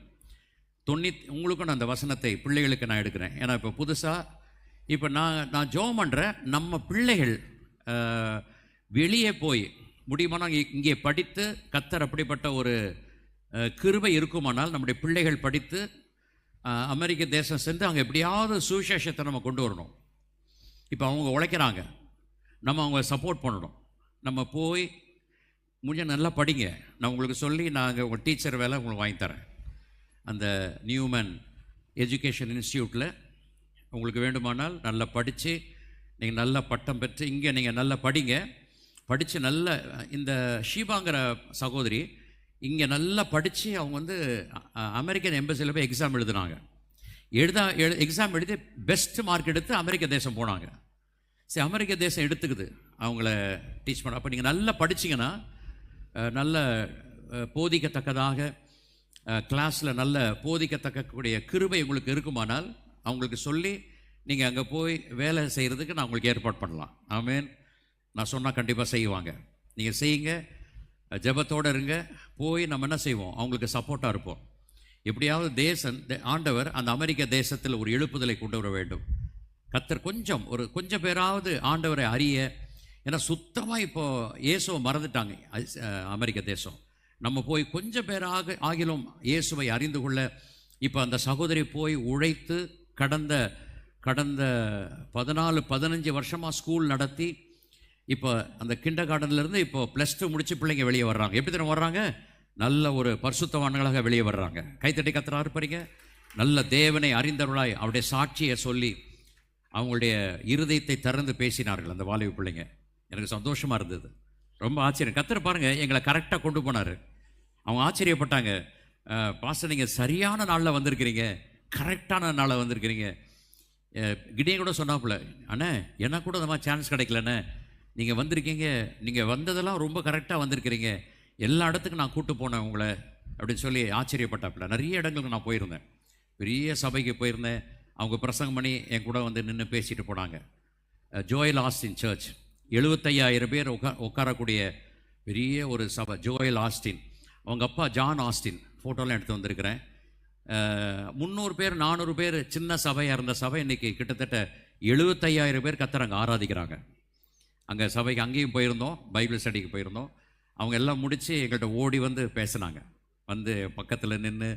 90, உங்களுக்கும் நான் அந்த வசனத்தை பிள்ளைகளுக்கு நான் எடுக்கிறேன். ஏன்னா இப்போ புதுசாக இப்போ நான் ஜெபம் பண்ணுறேன், நம்ம பிள்ளைகள் வெளியே போய் முடியுமானா இங்கே படித்து, கத்தர் அப்படிப்பட்ட ஒரு கிருபை இருக்குமானால் நம்முடைய பிள்ளைகள் படித்து அமெரிக்க தேசம் சென்று அங்கே எப்படியாவது சுவிசேஷத்தை நம்ம கொண்டு வரணும். இப்போ அவங்க உழைக்கிறாங்க, நம்ம அவங்க சப்போர்ட் பண்ணணும். நம்ம போய் முடிஞ்ச நல்லா படிங்க, நான் உங்களுக்கு சொல்லி நாங்கள் உங்கள் டீச்சர் வேலை உங்களுக்கு வாங்கி தரேன். அந்த நியூமன் எஜுகேஷன் இன்ஸ்டியூட்டில் உங்களுக்கு வேண்டுமானால் நல்லா படித்து நீங்கள் நல்ல பட்டம் பெற்று இங்கே நீங்கள் நல்லா படிங்க, படித்து நல்ல இந்த ஷீபாங்கிற சகோதரி இங்கே நல்லா படித்து அவங்க வந்து அமெரிக்கன் எம்பசியில் போய் எக்ஸாம் எழுதுனாங்க. எக்ஸாம் எழுதி பெஸ்ட் மார்க் எடுத்து அமெரிக்க தேசம் போனாங்க. சரி, அமெரிக்க தேசம் எடுத்துக்குது அவங்கள டீச் பண்ண. அப்போ நீங்கள் நல்லா படிச்சிங்கன்னா நல்ல போதிக்கத்தக்கதாக கிளாஸில் நல்ல போதிக்கத்தக்கக்கூடிய கிருபை உங்களுக்கு இருக்குமானால் அவங்களுக்கு சொல்லி நீங்கள் அங்கே போய் வேலை செய்கிறதுக்கு நான் உங்களுக்கு ஏற்பாடு பண்ணலாம். ஆமேன். நான் சொன்னால் கண்டிப்பாக செய்வாங்க. நீங்கள் செய்யுங்க, ஜெபத்தோடு இருங்க. போய் நம்ம என்ன செய்வோம், அவங்களுக்கு சப்போர்ட்டாக இருப்போம். எப்படியாவது ஆண்டவர் அந்த அமெரிக்க தேசத்தில் ஒரு எழுப்புதலை கொண்டு வர வேண்டும். கர்த்தர் கொஞ்சம் பேராவது ஆண்டவரை அறிய. ஏன்னா சுத்தமாக இப்போது இயேசுவை மறந்துட்டாங்க அமெரிக்க தேசம். நம்ம போய் கொஞ்சம் பேராக ஆகிலும் இயேசுவை அறிந்து கொள்ள இப்போ அந்த சகோதரி போய் உழைத்து கடந்த 14-15 வருஷமாக ஸ்கூல் நடத்தி இப்போ அந்த கிண்டர் கார்டன்லேருந்து இப்போ +2 முடிச்சு பிள்ளைங்க வெளியே வர்றாங்க. எப்படி தெரியும் வர்றாங்க? நல்ல ஒரு பரிசுத்தவான்களாக வெளியே வர்றாங்க. கைத்தட்டி கர்த்தரை ஆர்ப்பரிங்க. நல்ல தேவனை அறிந்தவர்களாய் அவருடைய சாட்சியை சொல்லி அவங்களுடைய இருதயத்தை திறந்து பேசினார்கள் அந்த வாலிப பிள்ளைங்க. எனக்கு சந்தோஷமாக இருந்தது, ரொம்ப ஆச்சரியம். கர்த்தர் பாருங்கள் எங்களை கரெக்டாக கொண்டு போனார். அவங்க ஆச்சரியப்பட்டாங்க, பாஸ்டர் நீங்கள் சரியான நாளில் வந்திருக்கிறீங்க, கரெக்டான நாளில் வந்திருக்கிறீங்க. கிடியன் கூட சொன்னாப்புல, அண்ணே எனக்கு கூட அந்த மாதிரி சான்ஸ் கிடைக்கலண்ணே, நீங்கள் வந்திருக்கீங்க, நீங்கள் வந்ததெல்லாம் ரொம்ப கரெக்டாக வந்திருக்கிறீங்க, எல்லா இடத்துக்கும் நான் கூப்பிட்டு போனேன் உங்களை அப்படின்னு சொல்லி ஆச்சரியப்பட்டாப்புல. நிறைய இடங்களுக்கு நான் போயிருந்தேன், பெரிய சபைக்கு போயிருந்தேன். அவங்க பிரசங்கம் பண்ணி என் கூட வந்து நின்று பேசிட்டு போனாங்க. ஜோயல் ஆஸ்டின் சர்ச் 75,000 பேர் உட்காரக்கூடிய பெரிய ஒரு சபை. ஜோயல் ஆஸ்டின், அவங்க அப்பா ஜான் ஆஸ்டின், ஃபோட்டோலாம் எடுத்து வந்திருக்கிறேன். 300 பேர் 400 பேர் சின்ன சபையாக இருந்த சபை இன்றைக்கி கிட்டத்தட்ட 75,000 பேர் கர்த்தரை ஆராதிக்கிறாங்க. அங்கே சபைக்கு அங்கேயும் போயிருந்தோம், பைபிள் ஸ்டடிக்கு போயிருந்தோம். அவங்க எல்லாம் முடித்து எங்கள்கிட்ட ஓடி வந்து பேசினாங்க. வந்து பக்கத்தில் நின்று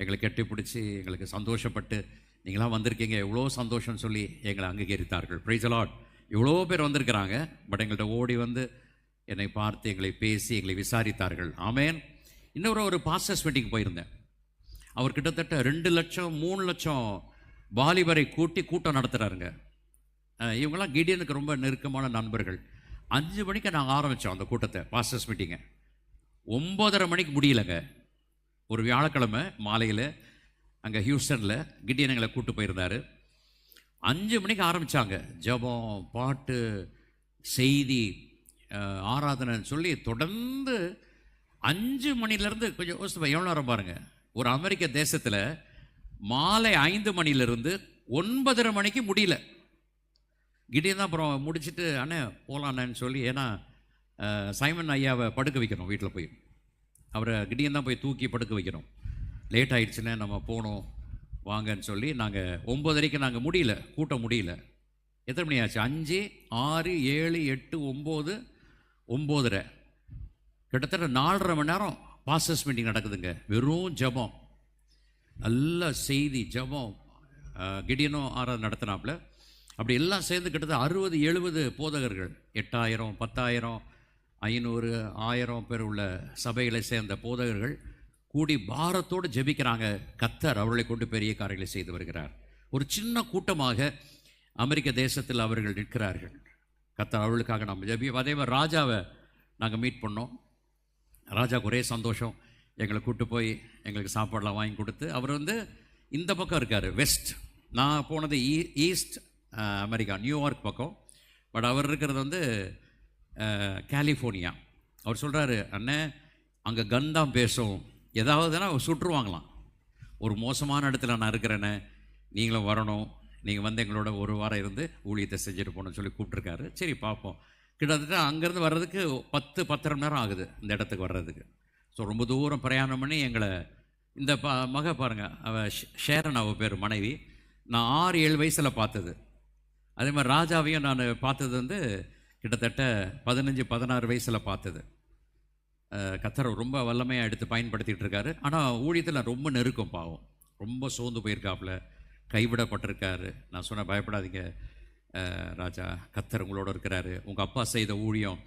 எங்களை கட்டி பிடிச்சி எங்களுக்கு சந்தோஷப்பட்டு, நீங்களாம் வந்திருக்கீங்க எவ்வளோ சந்தோஷம்னு சொல்லி எங்களை அங்கீகரித்தார்கள். Praise the Lord. இவ்வளோ பேர் வந்திருக்கிறாங்க, பட் எங்கள்கிட்ட ஓடி வந்து என்னை பார்த்து எங்களை பேசி எங்களை விசாரித்தார்கள். ஆமேன். இன்னொரு பாஸ்டர்ஸ் மீட்டிங் போயிருந்தேன். அவர் கிட்டத்தட்ட 2 லட்சம் 3 லட்சம் வாலிபரை கூட்டம் நடத்துகிறாருங்க. இவங்கெல்லாம் கிடியனுக்கு ரொம்ப நெருக்கமான நண்பர்கள். 5 மணிக்கு நாங்கள் ஆரம்பித்தோம் அந்த கூட்டத்தை, பாஸ்டர்ஸ் மீட்டிங்கை. 9:30 மணிக்கு முடியலைங்க. ஒரு வியாழக்கிழமை மாலையில் அங்கே ஹியூஸ்டனில் கிடியன் எங்களை கூட்டு போயிருந்தார். 5 மணிக்கு ஆரம்பித்தாங்க. ஜெபம், பாட்டு, செய்தி, ஆராதனைன்னு சொல்லி தொடர்ந்து 5 மணிலேருந்து கொஞ்சம் எவ்வளோ நேரம் பாருங்கள். ஒரு அமெரிக்க தேசத்தில் மாலை 5 மணிலேருந்து 9:30 மணிக்கு முடியல. கிடியன் தான் அப்புறம் முடிச்சுட்டு அண்ணே போகலான்னு சொல்லி, ஏன்னா சைமன் ஐயாவை படுக்க வைக்கணும் வீட்டில் போய். அவரை கிடியன் தான் போய் தூக்கி படுக்க வைக்கணும். லேட் ஆகிடுச்சுன்னு நம்ம போகணும் வாங்கன்னு சொல்லி நாங்கள் 9:30க்கு நாங்கள் முடியல, கூட்டம் முடியல. எத்தனை மணி ஆச்சு? 5, 6, 7, 8, 9, 9:30, கிட்டத்தட்ட 4.5 மணி நேரம் பாஸ்டர்ஸ் மீட்டிங் நடக்குதுங்க. வெறும் ஜெபம், நல்ல செய்தி, ஜெபம். கிடியனும் ஆராதனை நடத்தினாப்புல. அப்படி எல்லாம் சேர்ந்து கிட்டத்தட்ட 60-70 போதகர்கள், 8,000, 10,000, 500, 1000 பேர் உள்ள சபைகளை சேர்ந்த போதகர்கள் கூடி பாரத்தோடு ஜெபிக்கிறாங்க. கர்த்தர் அவர்களை கொண்டு பெரிய காரியங்களை செய்து வருகிறார். ஒரு சின்ன கூட்டமாக அமெரிக்க தேசத்தில் அவர்கள் நிற்கிறார்கள். கர்த்தர் அவர்களுக்காக நம்ம ஜெபிப்போம். அதே மாதிரி ராஜாவை நாங்கள் மீட் பண்ணோம். ராஜாவுக்கு ஒரே சந்தோஷம். எங்களை கூப்பிட்டு போய் எங்களுக்கு சாப்பாடெலாம் வாங்கி கொடுத்து, அவர் வந்து இந்த பக்கம் இருக்கார், வெஸ்ட். நான் போனது ஈஸ்ட் அமெரிக்கா, நியூயார்க் பக்கம். பட் அவர் இருக்கிறது வந்து கலிஃபோர்னியா. அவர் சொல்கிறாரு, அண்ணே அங்கே கன் தான் பேசும், ஏதாவதுன்னா சுட்டுருவாங்களாம். ஒரு மோசமான இடத்துல நான் இருக்கிறேன்னே, நீங்களும் வரணும், நீங்கள் வந்து எங்களோட 1 வாரம் இருந்து ஊழியத்தை செஞ்சுட்டு போகணும்னு சொல்லி கூப்பிட்ருக்காரு. சரி பார்ப்போம். கிட்டத்தட்ட அங்கேருந்து வர்றதுக்கு 10-10.5 மணி நேரம் ஆகுது இந்த இடத்துக்கு வர்றதுக்கு. ஸோ ரொம்ப தூரம் பிரயாணம் பண்ணி எங்களை இந்த மக பாருங்கள், அவள் ஷேரன், அவள் பேர் மனைவி. நான் 6-7 வயசில் பார்த்தது. அதே மாதிரி ராஜாவையும் நான் பார்த்தது வந்து கிட்டத்தட்ட 15-16 வயசில் பார்த்தது. கர்த்தர் ரொம்ப வல்லமையாக எடுத்து பயன்படுத்திகிட்டு இருக்காரு. ஆனால் ஊழியத்தில் ரொம்ப நெருக்கம், பாவம், ரொம்ப சோர்ந்து போயிருக்காப்புல, கைவிடப்பட்டிருக்காரு. நான் சொன்னேன், பயப்படாதீங்க ராஜா, கர்த்தர் உங்களோட இருக்கிறாரு. உங்கள் அப்பா செய்த ஊழியம்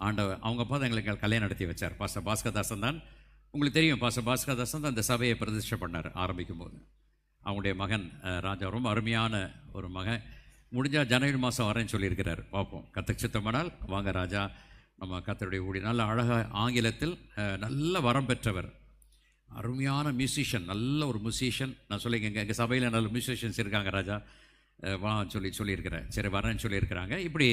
ஆண்டவர், அவங்க அப்பா தான் எங்களுக்கு கல்யாணம் நடத்தி வச்சார். பாஸ்டர் பாஸ்கர்தாசன் தான், உங்களுக்கு தெரியும், பாஸ்டர் பாஸ்கர்தாசன் தான் இந்த சபையை பிரதிஷ்டை பண்ணார் ஆரம்பிக்கும் போது. அவங்களுடைய மகன் ராஜா ரொம்ப அருமையான ஒரு மகன். முடிஞ்சால் ஜனவரி மாதம் வரேன்னு சொல்லியிருக்கிறார். பார்ப்போம், கர்த்தருக்கு சித்தமானால் வாங்க ராஜா, நம்ம கர்த்தருடைய ஊழியம். நல்ல அழகாக ஆங்கிலத்தில் நல்ல வரம் பெற்றவர், அருமையான மியூசிஷியன், நல்ல ஒரு மியூசிஷியன். நான் சொல்லிங்க எங்கள் சபையில் நல்ல மியூசிஷியன்ஸ் இருக்காங்க ராஜா, வா சொல்லியிருக்கிறேன். சரி வரேன்னு சொல்லியிருக்கிறாங்க. இப்படி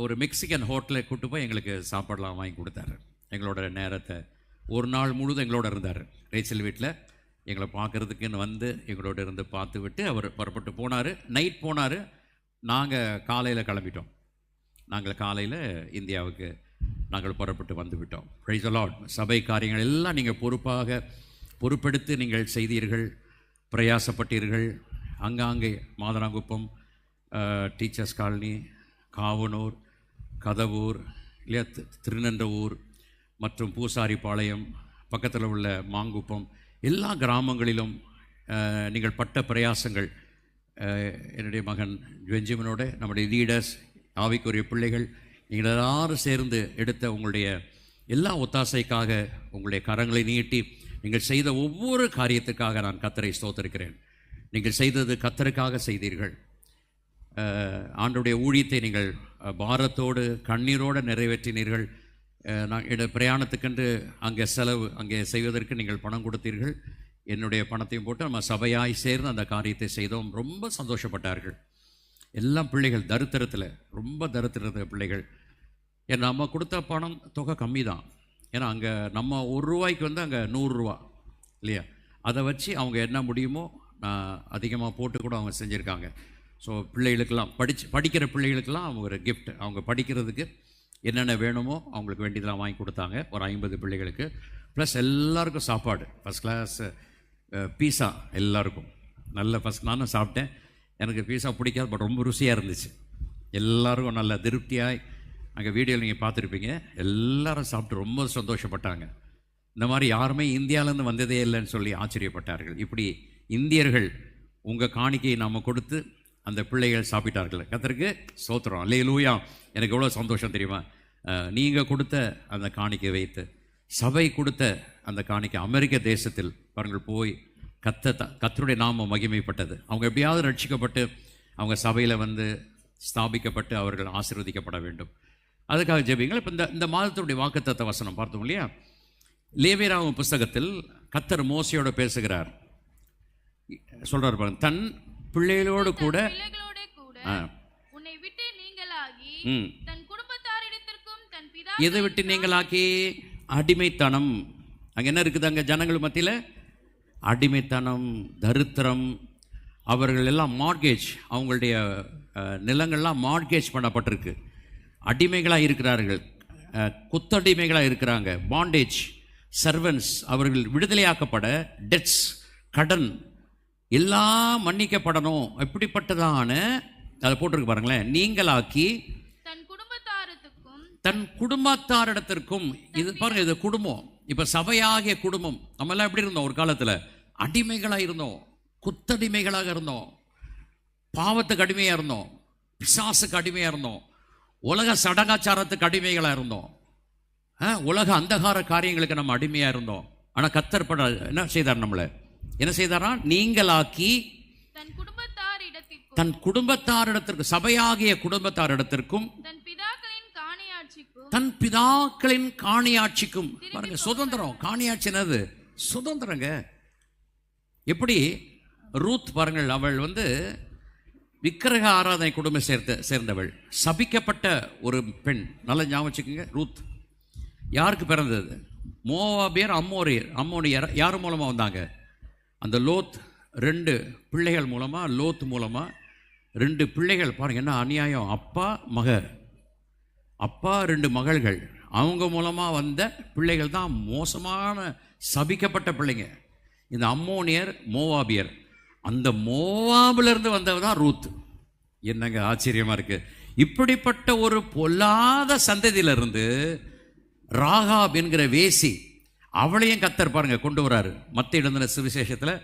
ஒரு மெக்சிகன் ஹோட்டலை கூட்டு போய் எங்களுக்கு சாப்பாடெலாம் வாங்கி கொடுத்தாரு. எங்களோட நேரத்தை ஒரு நாள் முழுதும் எங்களோட இருந்தார். ரேச்சல் வீட்டில் எங்களை பார்க்குறதுக்குன்னு வந்து எங்களோட இருந்து பார்த்து விட்டு அவர் புறப்பட்டு போனார். நைட் போனார். நாங்கள் காலையில் கிளம்பிட்டோம். நாங்கள் காலையில் இந்தியாவுக்கு நாங்கள் புறப்பட்டு வந்து விட்டோம். Praise the Lord. சபை காரியங்கள் எல்லாம் நீங்கள் பொறுப்பெடுத்து நீங்கள் செய்தீர்கள், பிரயாசப்பட்டீர்கள். அங்காங்கே மாதராங்குப்பம், டீச்சர்ஸ் காலனி, காவனூர், கதவூர், இல்லையா திருநன்றவூர் மற்றும் பூசாரிப்பாளையம், பக்கத்தில் உள்ள மாங்குப்பம், எல்லா கிராமங்களிலும் நீங்கள் பட்ட பிரயாசங்கள், என்னுடைய மகன் பெஞ்சமினோட நம்முடைய லீடர்ஸ், ஆவிக்குரிய பிள்ளைகள், நீங்கள் எல்லாரும் சேர்ந்து எடுத்த உங்களுடைய எல்லா ஒத்தாசைக்காக உங்களுடைய கரங்களை நீட்டி நீங்கள் செய்த ஒவ்வொரு காரியத்துக்காக நான் கர்த்தரை ஸ்தோத்திரிக்கிறேன். நீங்கள் செய்தது கர்த்தருக்காக செய்தீர்கள். ஆண்டவருடைய ஊழியத்தை நீங்கள் பாரத்தோடு கண்ணீரோடு நிறைவேற்றினீர்கள். நான் பிரயாணத்துக்கென்று அங்கே செய்வதற்கு நீங்கள் பணம் கொடுத்தீர்கள். என்னுடைய பணத்தையும் போட்டு நம்ம சபையாய் சேர்ந்து அந்த காரியத்தை செய்தோம். ரொம்ப சந்தோஷப்பட்டார்கள் எல்லாம். பிள்ளைகள் ரொம்ப தரித்திரத்தில் பிள்ளைகள். ஏன்னா நம்ம கொடுத்த பணம் தொகை கம்மி தான். ஏன்னா அங்கே நம்ம ₹1 வந்து அங்கே ₹100 இல்லையா, அதை வச்சு அவங்க என்ன முடியுமோ அதிகமாக போட்டு கூட அவங்க செஞ்சுருக்காங்க. ஸோ பிள்ளைகளுக்கெல்லாம் படிக்கிற பிள்ளைகளுக்கெல்லாம் அவங்க ஒரு கிஃப்ட், அவங்க படிக்கிறதுக்கு என்னென்ன வேணுமோ அவங்களுக்கு வேண்டியதெல்லாம் வாங்கி கொடுத்தாங்க. ஒரு 50 பிள்ளைகளுக்கு. ப்ளஸ் எல்லாருக்கும் சாப்பாடு, ஃபஸ்ட் கிளாஸ் பீஸா எல்லாருக்கும் நல்ல நானும் சாப்பிட்டேன். எனக்கு பீஸா பிடிக்காது, பட் ரொம்ப ருசியாக இருந்துச்சு. எல்லாருக்கும் நல்ல திருப்தியாய், அங்கே வீடியோவில் நீங்கள் பார்த்துருப்பீங்க, எல்லாரும் சாப்பிட்டு ரொம்ப சந்தோஷப்பட்டாங்க. இந்த மாதிரி யாருமே இந்தியாவிலேருந்து வந்ததே இல்லைன்னு சொல்லி ஆச்சரியப்பட்டார்கள். இப்படி இந்தியர்கள் உங்கள் காணிக்கையை நாம் கொடுத்து அந்த பிள்ளைகள் சாப்பிட்டார்கள். கர்த்தருக்கு ஸ்தோத்திரம், அல்லேலூயா. எனக்கு எவ்வளோ சந்தோஷம் தெரியுமா? நீங்கள் கொடுத்த அந்த காணிக்கை வைத்து சபை கொடுத்த அந்த காணிக்கை அமெரிக்க தேசத்தில் பாருங்கள் போய் கர்த்தருடைய நாமம் மகிமைப்பட்டது. அவங்க எப்படியாவது ரட்சிக்கப்பட்டு அவங்க சபையில் வந்து ஸ்தாபிக்கப்பட்டு அவர்கள் ஆசீர்வதிக்கப்பட வேண்டும். அதுக்காக ஜெபிங்கள். இப்போ இந்த மாதத்தினுடைய வாக்குத்தத்த வசனம் பார்த்தோம் இல்லையா? லேவியராகம புஸ்தகத்தில் கர்த்தர் மோசையோடு பேசுகிறார். சொல்றார் பாருங்க, தன் பிள்ளைகளோடு கூட உன்னை விட்டு நீங்களாகி தன் குடும்பத்தாரிடத்திற்கும் தன் பிதா எதை விட்டு நீங்களாக்கி? அடிமைத்தனம். அங்கே என்ன இருக்குது? அங்கே ஜனங்கள் மத்தியில் அடிமைத்தனம், தரித்திரம். அவர்கள் எல்லாம் மார்கேஜ், அவங்களுடைய நிலங்கள்லாம் மார்கேஜ் பண்ணப்பட்டிருக்கு. அடிமைகளாக இருக்கிறார்கள், குத்தடிமைகளாக இருக்கிறாங்க. பாண்டேஜ், சர்வன்ஸ். அவர்கள் விடுதலையாக்கப்பட, டெட்ஸ், கடன் எல்லாம் மன்னிக்கப்படணும். எப்படிப்பட்டதான அதை போட்டிருக்கு பாருங்களேன், நீங்களாக்கி தன் குடும்பத்தாரிடத்திற்கும். இது பாருங்க, இது குடும்பம். இப்ப சபையாகிய குடும்பம். நம்ம எல்லாம் எப்படி இருந்தோம்? ஒரு காலத்துல அடிமைகளாக இருந்தோம், குத்தடிமைகளாக இருந்தோம், பாவத்துக்கு அடிமையா இருந்தோம், பிசாசுக்கு அடிமையா இருந்தோம், உலக சடங்காச்சாரத்துக்கு அடிமைகளாக இருந்தோம், உலக அந்தகார காரியங்களுக்கு நம்ம அடிமையா இருந்தோம். ஆனா கர்த்தர் என்ன செய்தார்? நம்மள என்ன செய்தாரா? நீங்களாக்கி தன் குடும்பத்தாரிடத்திற்கு, சபையாகிய குடும்பத்தாரிடத்திற்கும் தன் பிதாக்களின் காணியாட்சிக்கும். பாருங்க, சுதந்திரம். காணியாட்சி என்னது? சுதந்திரங்க. எப்படி ரூத் பாருங்கள், அவள் வந்து விக்கிரக ஆராதனை குடும்பம் சேர்ந்தவள், சபிக்கப்பட்ட ஒரு பெண். நல்லா ஞாபகம் வச்சுக்கோங்க. ரூத் யாருக்கு பிறந்தது? மோவாபியர், அம்மோனியர். யார் மூலமாக வந்தாங்க? அந்த லோத் 2 பிள்ளைகள் மூலமாக, லோத் மூலமாக 2 பிள்ளைகள். பாருங்க என்ன அநியாயம். அப்பா 2 மகள்கள், அவங்க மூலமாக வந்த பிள்ளைகள் தான் மோசமான சபிக்கப்பட்ட பிள்ளைங்க. இந்த அம்மோனியர், மோவாபியர். அந்த மோவாபிலிருந்து வந்தவ தான் ரூத். என்னங்க ஆச்சரியமா இருக்கு. இப்படிப்பட்ட ஒரு பொல்லாத சந்ததியிலிருந்து ராகாப் என்கிற வேசி, அவளையும் கர்த்தர் பாருங்க கொண்டு வராரு. மத்திய எழுதின சுவிசேஷத்தில்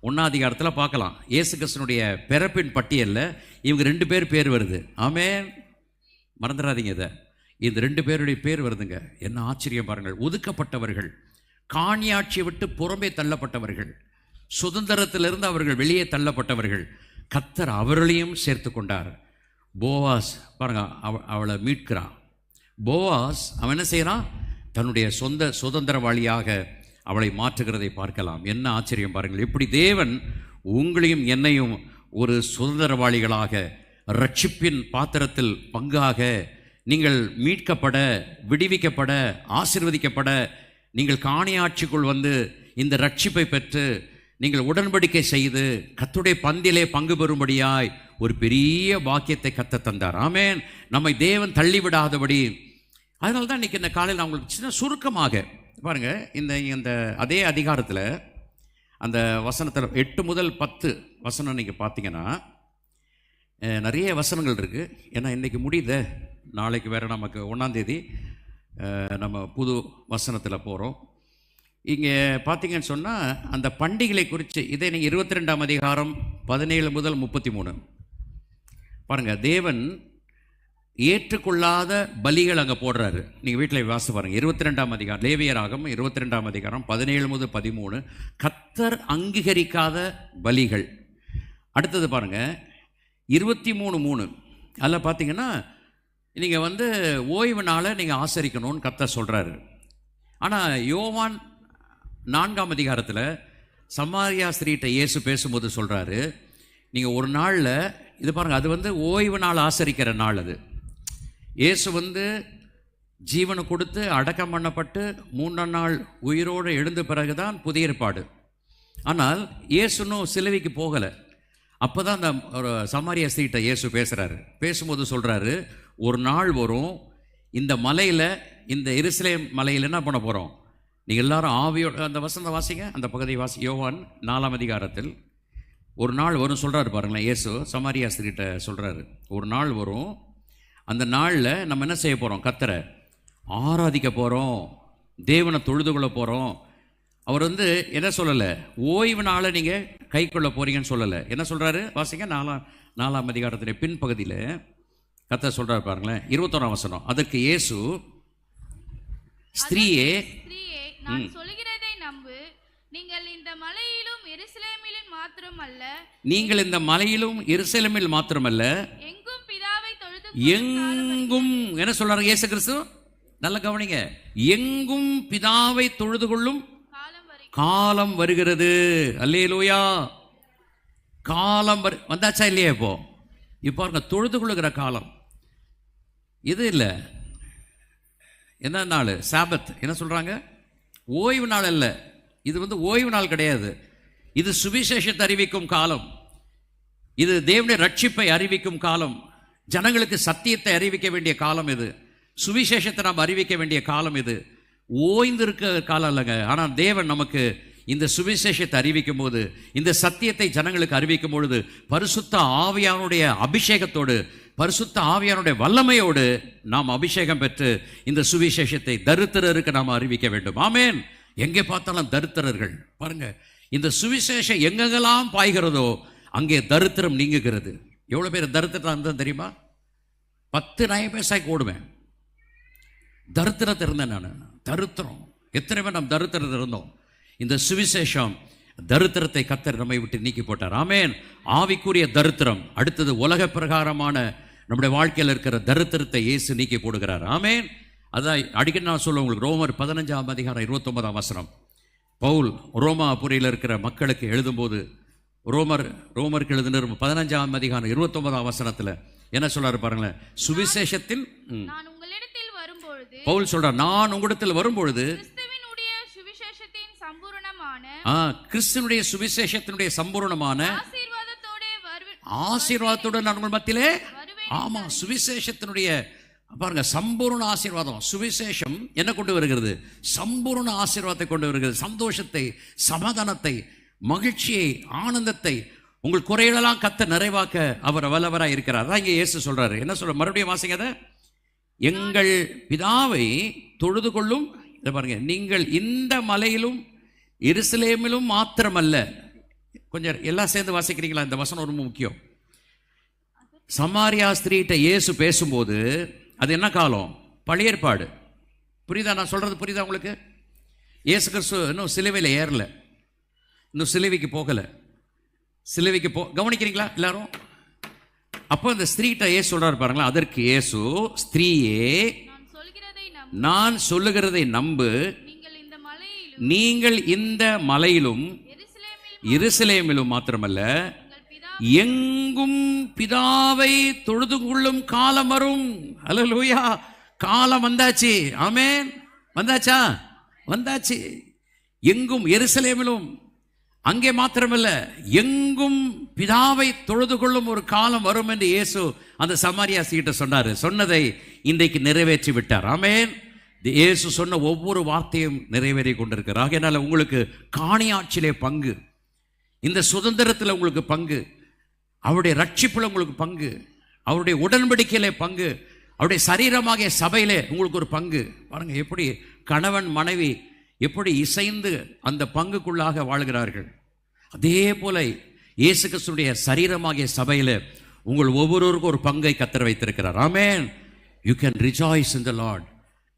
1ஆம் அதிகாரத்தில் பார்க்கலாம். இயேசு கிறிஸ்துனுடைய பிறப்பின் பட்டியலில் இவங்க 2 பேர் வருது. ஆமென், மறந்துடாதீங்க இதை. இந்த 2 பேருடைய பேர் வருதுங்க. என்ன ஆச்சரியம் பாருங்கள். ஒதுக்கப்பட்டவர்கள், காணியாட்சியை விட்டு புறம்பே தள்ளப்பட்டவர்கள், சுதந்திரத்திலிருந்து அவர்கள் வெளியே தள்ளப்பட்டவர்கள். கர்த்தர் அவர்களையும் சேர்த்து கொண்டார். போவாஸ் பாருங்க, அவளை மீட்கிறான். போவாஸ் அவன் என்ன செய்கிறான்? தன்னுடைய சொந்த சுதந்திரவாளியாக அவளை மாற்றுகிறதை பார்க்கலாம். என்ன ஆச்சரியம் பாருங்கள்! எப்படி தேவன் உங்களையும் என்னையும் ஒரு சுதந்திரவாளிகளாக, ரட்சிப்பின் பாத்திரத்தில் பங்காக, நீங்கள் மீட்கப்பட, விடுவிக்கப்பட, ஆசீர்வதிக்கப்பட, நீங்கள் காணியாட்சிக்குள் வந்து இந்த ரட்சிப்பை பெற்று நீங்கள் உடன்படிக்கை செய்து கர்த்தருடைய பந்திலே பங்கு பெறும்படியாய் ஒரு பெரிய வாக்கியத்தை கர்த்தர் தந்தார். ஆமென். நம்மை தேவன் தள்ளிவிடாதபடி. அதனால தான் இன்றைக்கி இந்த காலையில் நான் உங்களுக்கு சின்ன சுருக்கமாக பாருங்கள், இந்த அதே அதிகாரத்தில் அந்த வசனத்தில் 8 முதல் 10 வசனம் நீங்கள் பார்த்தீங்கன்னா நிறைய வசனங்கள் இருக்குது. ஏன்னா இன்றைக்கி முடியுது, நாளைக்கு வேறு நமக்கு 1ஆம் தேதி நம்ம புது வசனத்தில் போகிறோம். இங்கே பார்த்தீங்கன்னு சொன்னால் அந்த பண்டிகைகளை குறித்து இதை நீங்கள் 22ஆம் அதிகாரம் 17 முதல் 33 பாருங்கள். தேவன் ஏற்றுக்கொள்ளாத பலிகள் அங்கே போடுறாரு. நீங்கள் வீட்டில் வாசி பாருங்கள். 22ஆம் அதிகாரம், லேவியராகம் 22ஆம் அதிகாரம் 17 முதல் 13 கர்த்தர் அங்கீகரிக்காத பலிகள். அடுத்தது பாருங்கள் 23:3 அதில் பார்த்தீங்கன்னா நீங்கள் வந்து ஓய்வு நாளை நீங்கள் ஆசரிக்கணும்னு கர்த்தர் சொல்கிறாரு. ஆனால் யோவான் 4ஆம் அதிகாரத்தில் சமாரியா ஸ்திரீட்ட இயேசு பேசும்போது சொல்கிறாரு, நீங்கள் ஒரு நாளில் இது பாருங்கள், அது வந்து ஓய்வு நாள் ஆசரிக்கிற நாள். அது இயேசு வந்து ஜீவனை கொடுத்து அடக்கம் பண்ணப்பட்டு 3ஆம் நாள் உயிரோடு எழுந்த பிறகு தான் புதிய ஏற்பாடு. ஆனால் இயேசுன்னும் சிலுவைக்கு போகலை. அப்போ தான் அந்த ஒரு சமாரியா ஸ்திரீட்ட இயேசு பேசுகிறாரு. பேசும்போது சொல்கிறாரு, ஒரு நாள் வரும், இந்த மலையில், இந்த எருசலேம் மலையில் என்ன பண்ண போகிறோம், நீங்கள் எல்லாரும் ஆவியோட, அந்த வசனத்தை வாசிங்க, அந்த பகுதியை வாசி. யோவான் 4ஆம் அதிகாரத்தில் ஒரு நாள் வரும் சொல்கிறாரு பாருங்களேன். இயேசு சமாரியா ஸ்திரீட்ட சொல்கிறாரு, ஒரு நாள் வரும், அந்த நாளில் நம்ம என்ன செய்ய போகிறோம், கர்த்தரை ஆராதிக்க போகிறோம், தேவனை தொழுது கொள்ள போகிறோம். அவர் வந்து என்ன சொல்லலை, ஓய்வு நாளை நீங்கள் கை கொள்ள போகிறீங்கன்னு சொல்லலை. என்ன சொல்கிறாரு வாசிங்க, 4ஆம் அதிகாரத்தில் பின்பகுதியில் கர்த்தர் சொல்கிறார் பாருங்களேன். 21ஆம் வசனம். அதற்கு இயேசு, ஸ்திரீயே நான் சொல்கிறதை நம்பு, நீங்கள் இந்த மலையிலும் எருசலேமிலும் மாத்திரமல்ல, நீங்கள் இந்த மலையிலும் எருசலேமில் மாத்திரமல்ல, எங்கும் பிதாவை தொழுது எங்கும் என்ன சொல்றாரு இயேசு கிறிஸ்து? நல்ல கவனிங்க, எங்கும் பிதாவை தொழுது கொள்ளும் காலம் வருகிறது. அல்லேலூயா. காலம் வந்தாச்சா இல்லையா? இப்போ பாருங்க, தொழுது கொள்ளுகிற காலம் இது இல்லை. என்ன நாள்? சாபத். என்ன சொல்றாங்க? ஓய்வு நாள் அல்ல. இது வந்து ஓய்வு நாள் கிடையாது. இது சுவிசேஷத்தை அறிவிக்கும் காலம். இது தேவனுடைய ரட்சிப்பை அறிவிக்கும் காலம். ஜனங்களுக்கு சத்தியத்தை அறிவிக்க வேண்டிய காலம் இது. சுவிசேஷத்தை நாம் அறிவிக்க வேண்டிய காலம் இது. ஓய்ந்திருக்க காலம் இல்லைங்க. ஆனால் தேவன் நமக்கு இந்த சுவிசேஷத்தை அறிவிக்கும் போது, இந்த சத்தியத்தை ஜனங்களுக்கு அறிவிக்கும் பொழுது, பரிசுத்த ஆவியானுடைய அபிஷேகத்தோடு, பரிசுத்த ஆவியானுடைய வல்லமையோடு நாம் அபிஷேகம் பெற்று இந்த சுவிசேஷத்தை தரித்திரருக்கு நாம் அறிவிக்க வேண்டும். ஆமென். எங்கே பார்த்தாலும் தரித்திரர்கள் பாருங்க. இந்த சுவிசேஷம் எங்கெங்கெல்லாம் பாய்கிறதோ அங்கே தரித்திரம் நீங்குகிறது. எவ்வளோ பேர் தரித்திரம் இருந்தது தெரியுமா? 10 நய பேசாய்க்கு ஓடுவேன். தரித்திரத்தை இருந்தேன் நான். தரித்திரம் எத்தனை பேர் நாம் தரித்திரத்தில் இருந்தோம். இந்த சுவிசேஷம் தரித்திரத்தை கர்த்தர் நம்மை விட்டு நீக்கி போட்டார். ஆமென். ஆவிக்குரிய தரித்திரம். அடுத்தது உலக பிரகாரமான நம்முடைய வாழ்க்கையில் இருக்கிற தரித்திரத்தை இயேசு நீக்கி போடுகிறார். ஆமென். அதான் அடிக்கடி நான் சொல்லுவேன் உங்களுக்கு. ரோமர் 15ஆம் அதிகாரம் 29ஆம் வசனம். பவுல் ரோமாபுரியில் இருக்கிற மக்களுக்கு எழுதும்போது, ரோமருக்கு எழுதின 15ஆம் அதிகாரம் 29ஆம் வசனத்தில் என்ன சொல்றாரு பாருங்களேன். சுவிசேஷத்தின் பவுல் சொல்றார், நான் உங்களிடத்தில் வரும்பொழுது கிறிஸ்துவினுடைய சுவிசேஷத்தினுடைய சம்பூர்ணமான ஆசீர்வாதத்தோடு நான் உங்கள் மத்தியிலே. ஆமா, சுவிசேஷத்தினுடைய பாருங்க சம்பூர்ண ஆசீர்வாதம். சுவிசேஷம் என்ன கொண்டு வருகிறது? சம்பூர்ண ஆசீர்வாதத்தை கொண்டு வருகிறது. சந்தோஷத்தை, சமாதானத்தை, மகிழ்ச்சியை, ஆனந்தத்தை, உங்கள் குறைகளெல்லாம் கர்த்தர் நிறைவாக்க அவர் வல்லவராய் இருக்கிறார். அதான் இங்கே இயேசு சொல்றாரு. என்ன சொல்ற? மறுபடியும் வாசிங்க அதை. எங்கள் பிதாவை தொழுது கொள்ளும். இதை பாருங்க, நீங்கள் இந்த மலையிலும் எருசலேமிலும் மாத்திரமல்ல. கொஞ்சம் எல்லாம் சேர்ந்து வாசிக்கிறீங்களா? இந்த வசனம் ரொம்ப முக்கியம். சமாரியா ஸ்திரீட்ட இயேசு பேசும்போது அது என்ன காலம்? பழைய ஏற்பாடு. புரியுதா நான் சொல்றது? புரியுதா உங்களுக்கு? இயேசு கிறிஸ்து இன்னும் சிலுவையில் ஏறல, இன்னும் சிலுவைக்கு போகல. சிலுவைக்கு கவனிக்கிறீங்களா எல்லாரும்? அப்போ இந்த ஸ்திரீட்ட ஏசு சொல்றாரு பாருங்களேன். அதற்கு இயேசு, ஸ்திரீயே, நான் சொல்லுகிறதை நம்பு, நீங்கள் இந்த மலையிலும் எருசலேமிலும் மாத்திரமல்ல எங்கும் பிதாவை தொழுது கொள்ளும் காலம் வரும். அல்லேலூயா. காலம் வந்தாச்சு. ஆமென். வந்தாச்சா? வந்தாச்சு. எங்கும் எருசலேமிலும், அங்கே மாத்திரமல்ல எங்கும் பிதாவை தொழுது கொள்ளும் ஒரு காலம் வரும் என்று இயேசு அந்த சமாரியாசிகிட்ட சொன்னாரு. சொன்னதை இன்றைக்கு நிறைவேற்றி விட்டார். ஆமென். இயேசு சொன்ன ஒவ்வொரு வார்த்தையும் நிறைவேறி கொண்டிருக்கிறார். ஆகையினால உங்களுக்கு காணியாட்சியிலே பங்கு, இந்த சுதந்திரத்தில் உங்களுக்கு பங்கு, அவருடைய ரட்சிப்புல உங்களுக்கு பங்கு, அவருடைய உடன்படிக்கையிலே பங்கு, அவருடைய சரீரமாகிய சபையிலே உங்களுக்கு ஒரு பங்கு. பாருங்க எப்படி கணவன் மனைவி எப்படி இசைந்து அந்த பங்குக்குள்ளாக வாழ்கிறார்கள். அதே போல இயேசு கிறிஸ்துடைய சரீரமாகிய சபையில உங்கள் ஒவ்வொருவருக்கும் ஒரு பங்கை கர்த்தர் வைத்திருக்கிறார். ஆமென். You can rejoice in the Lord.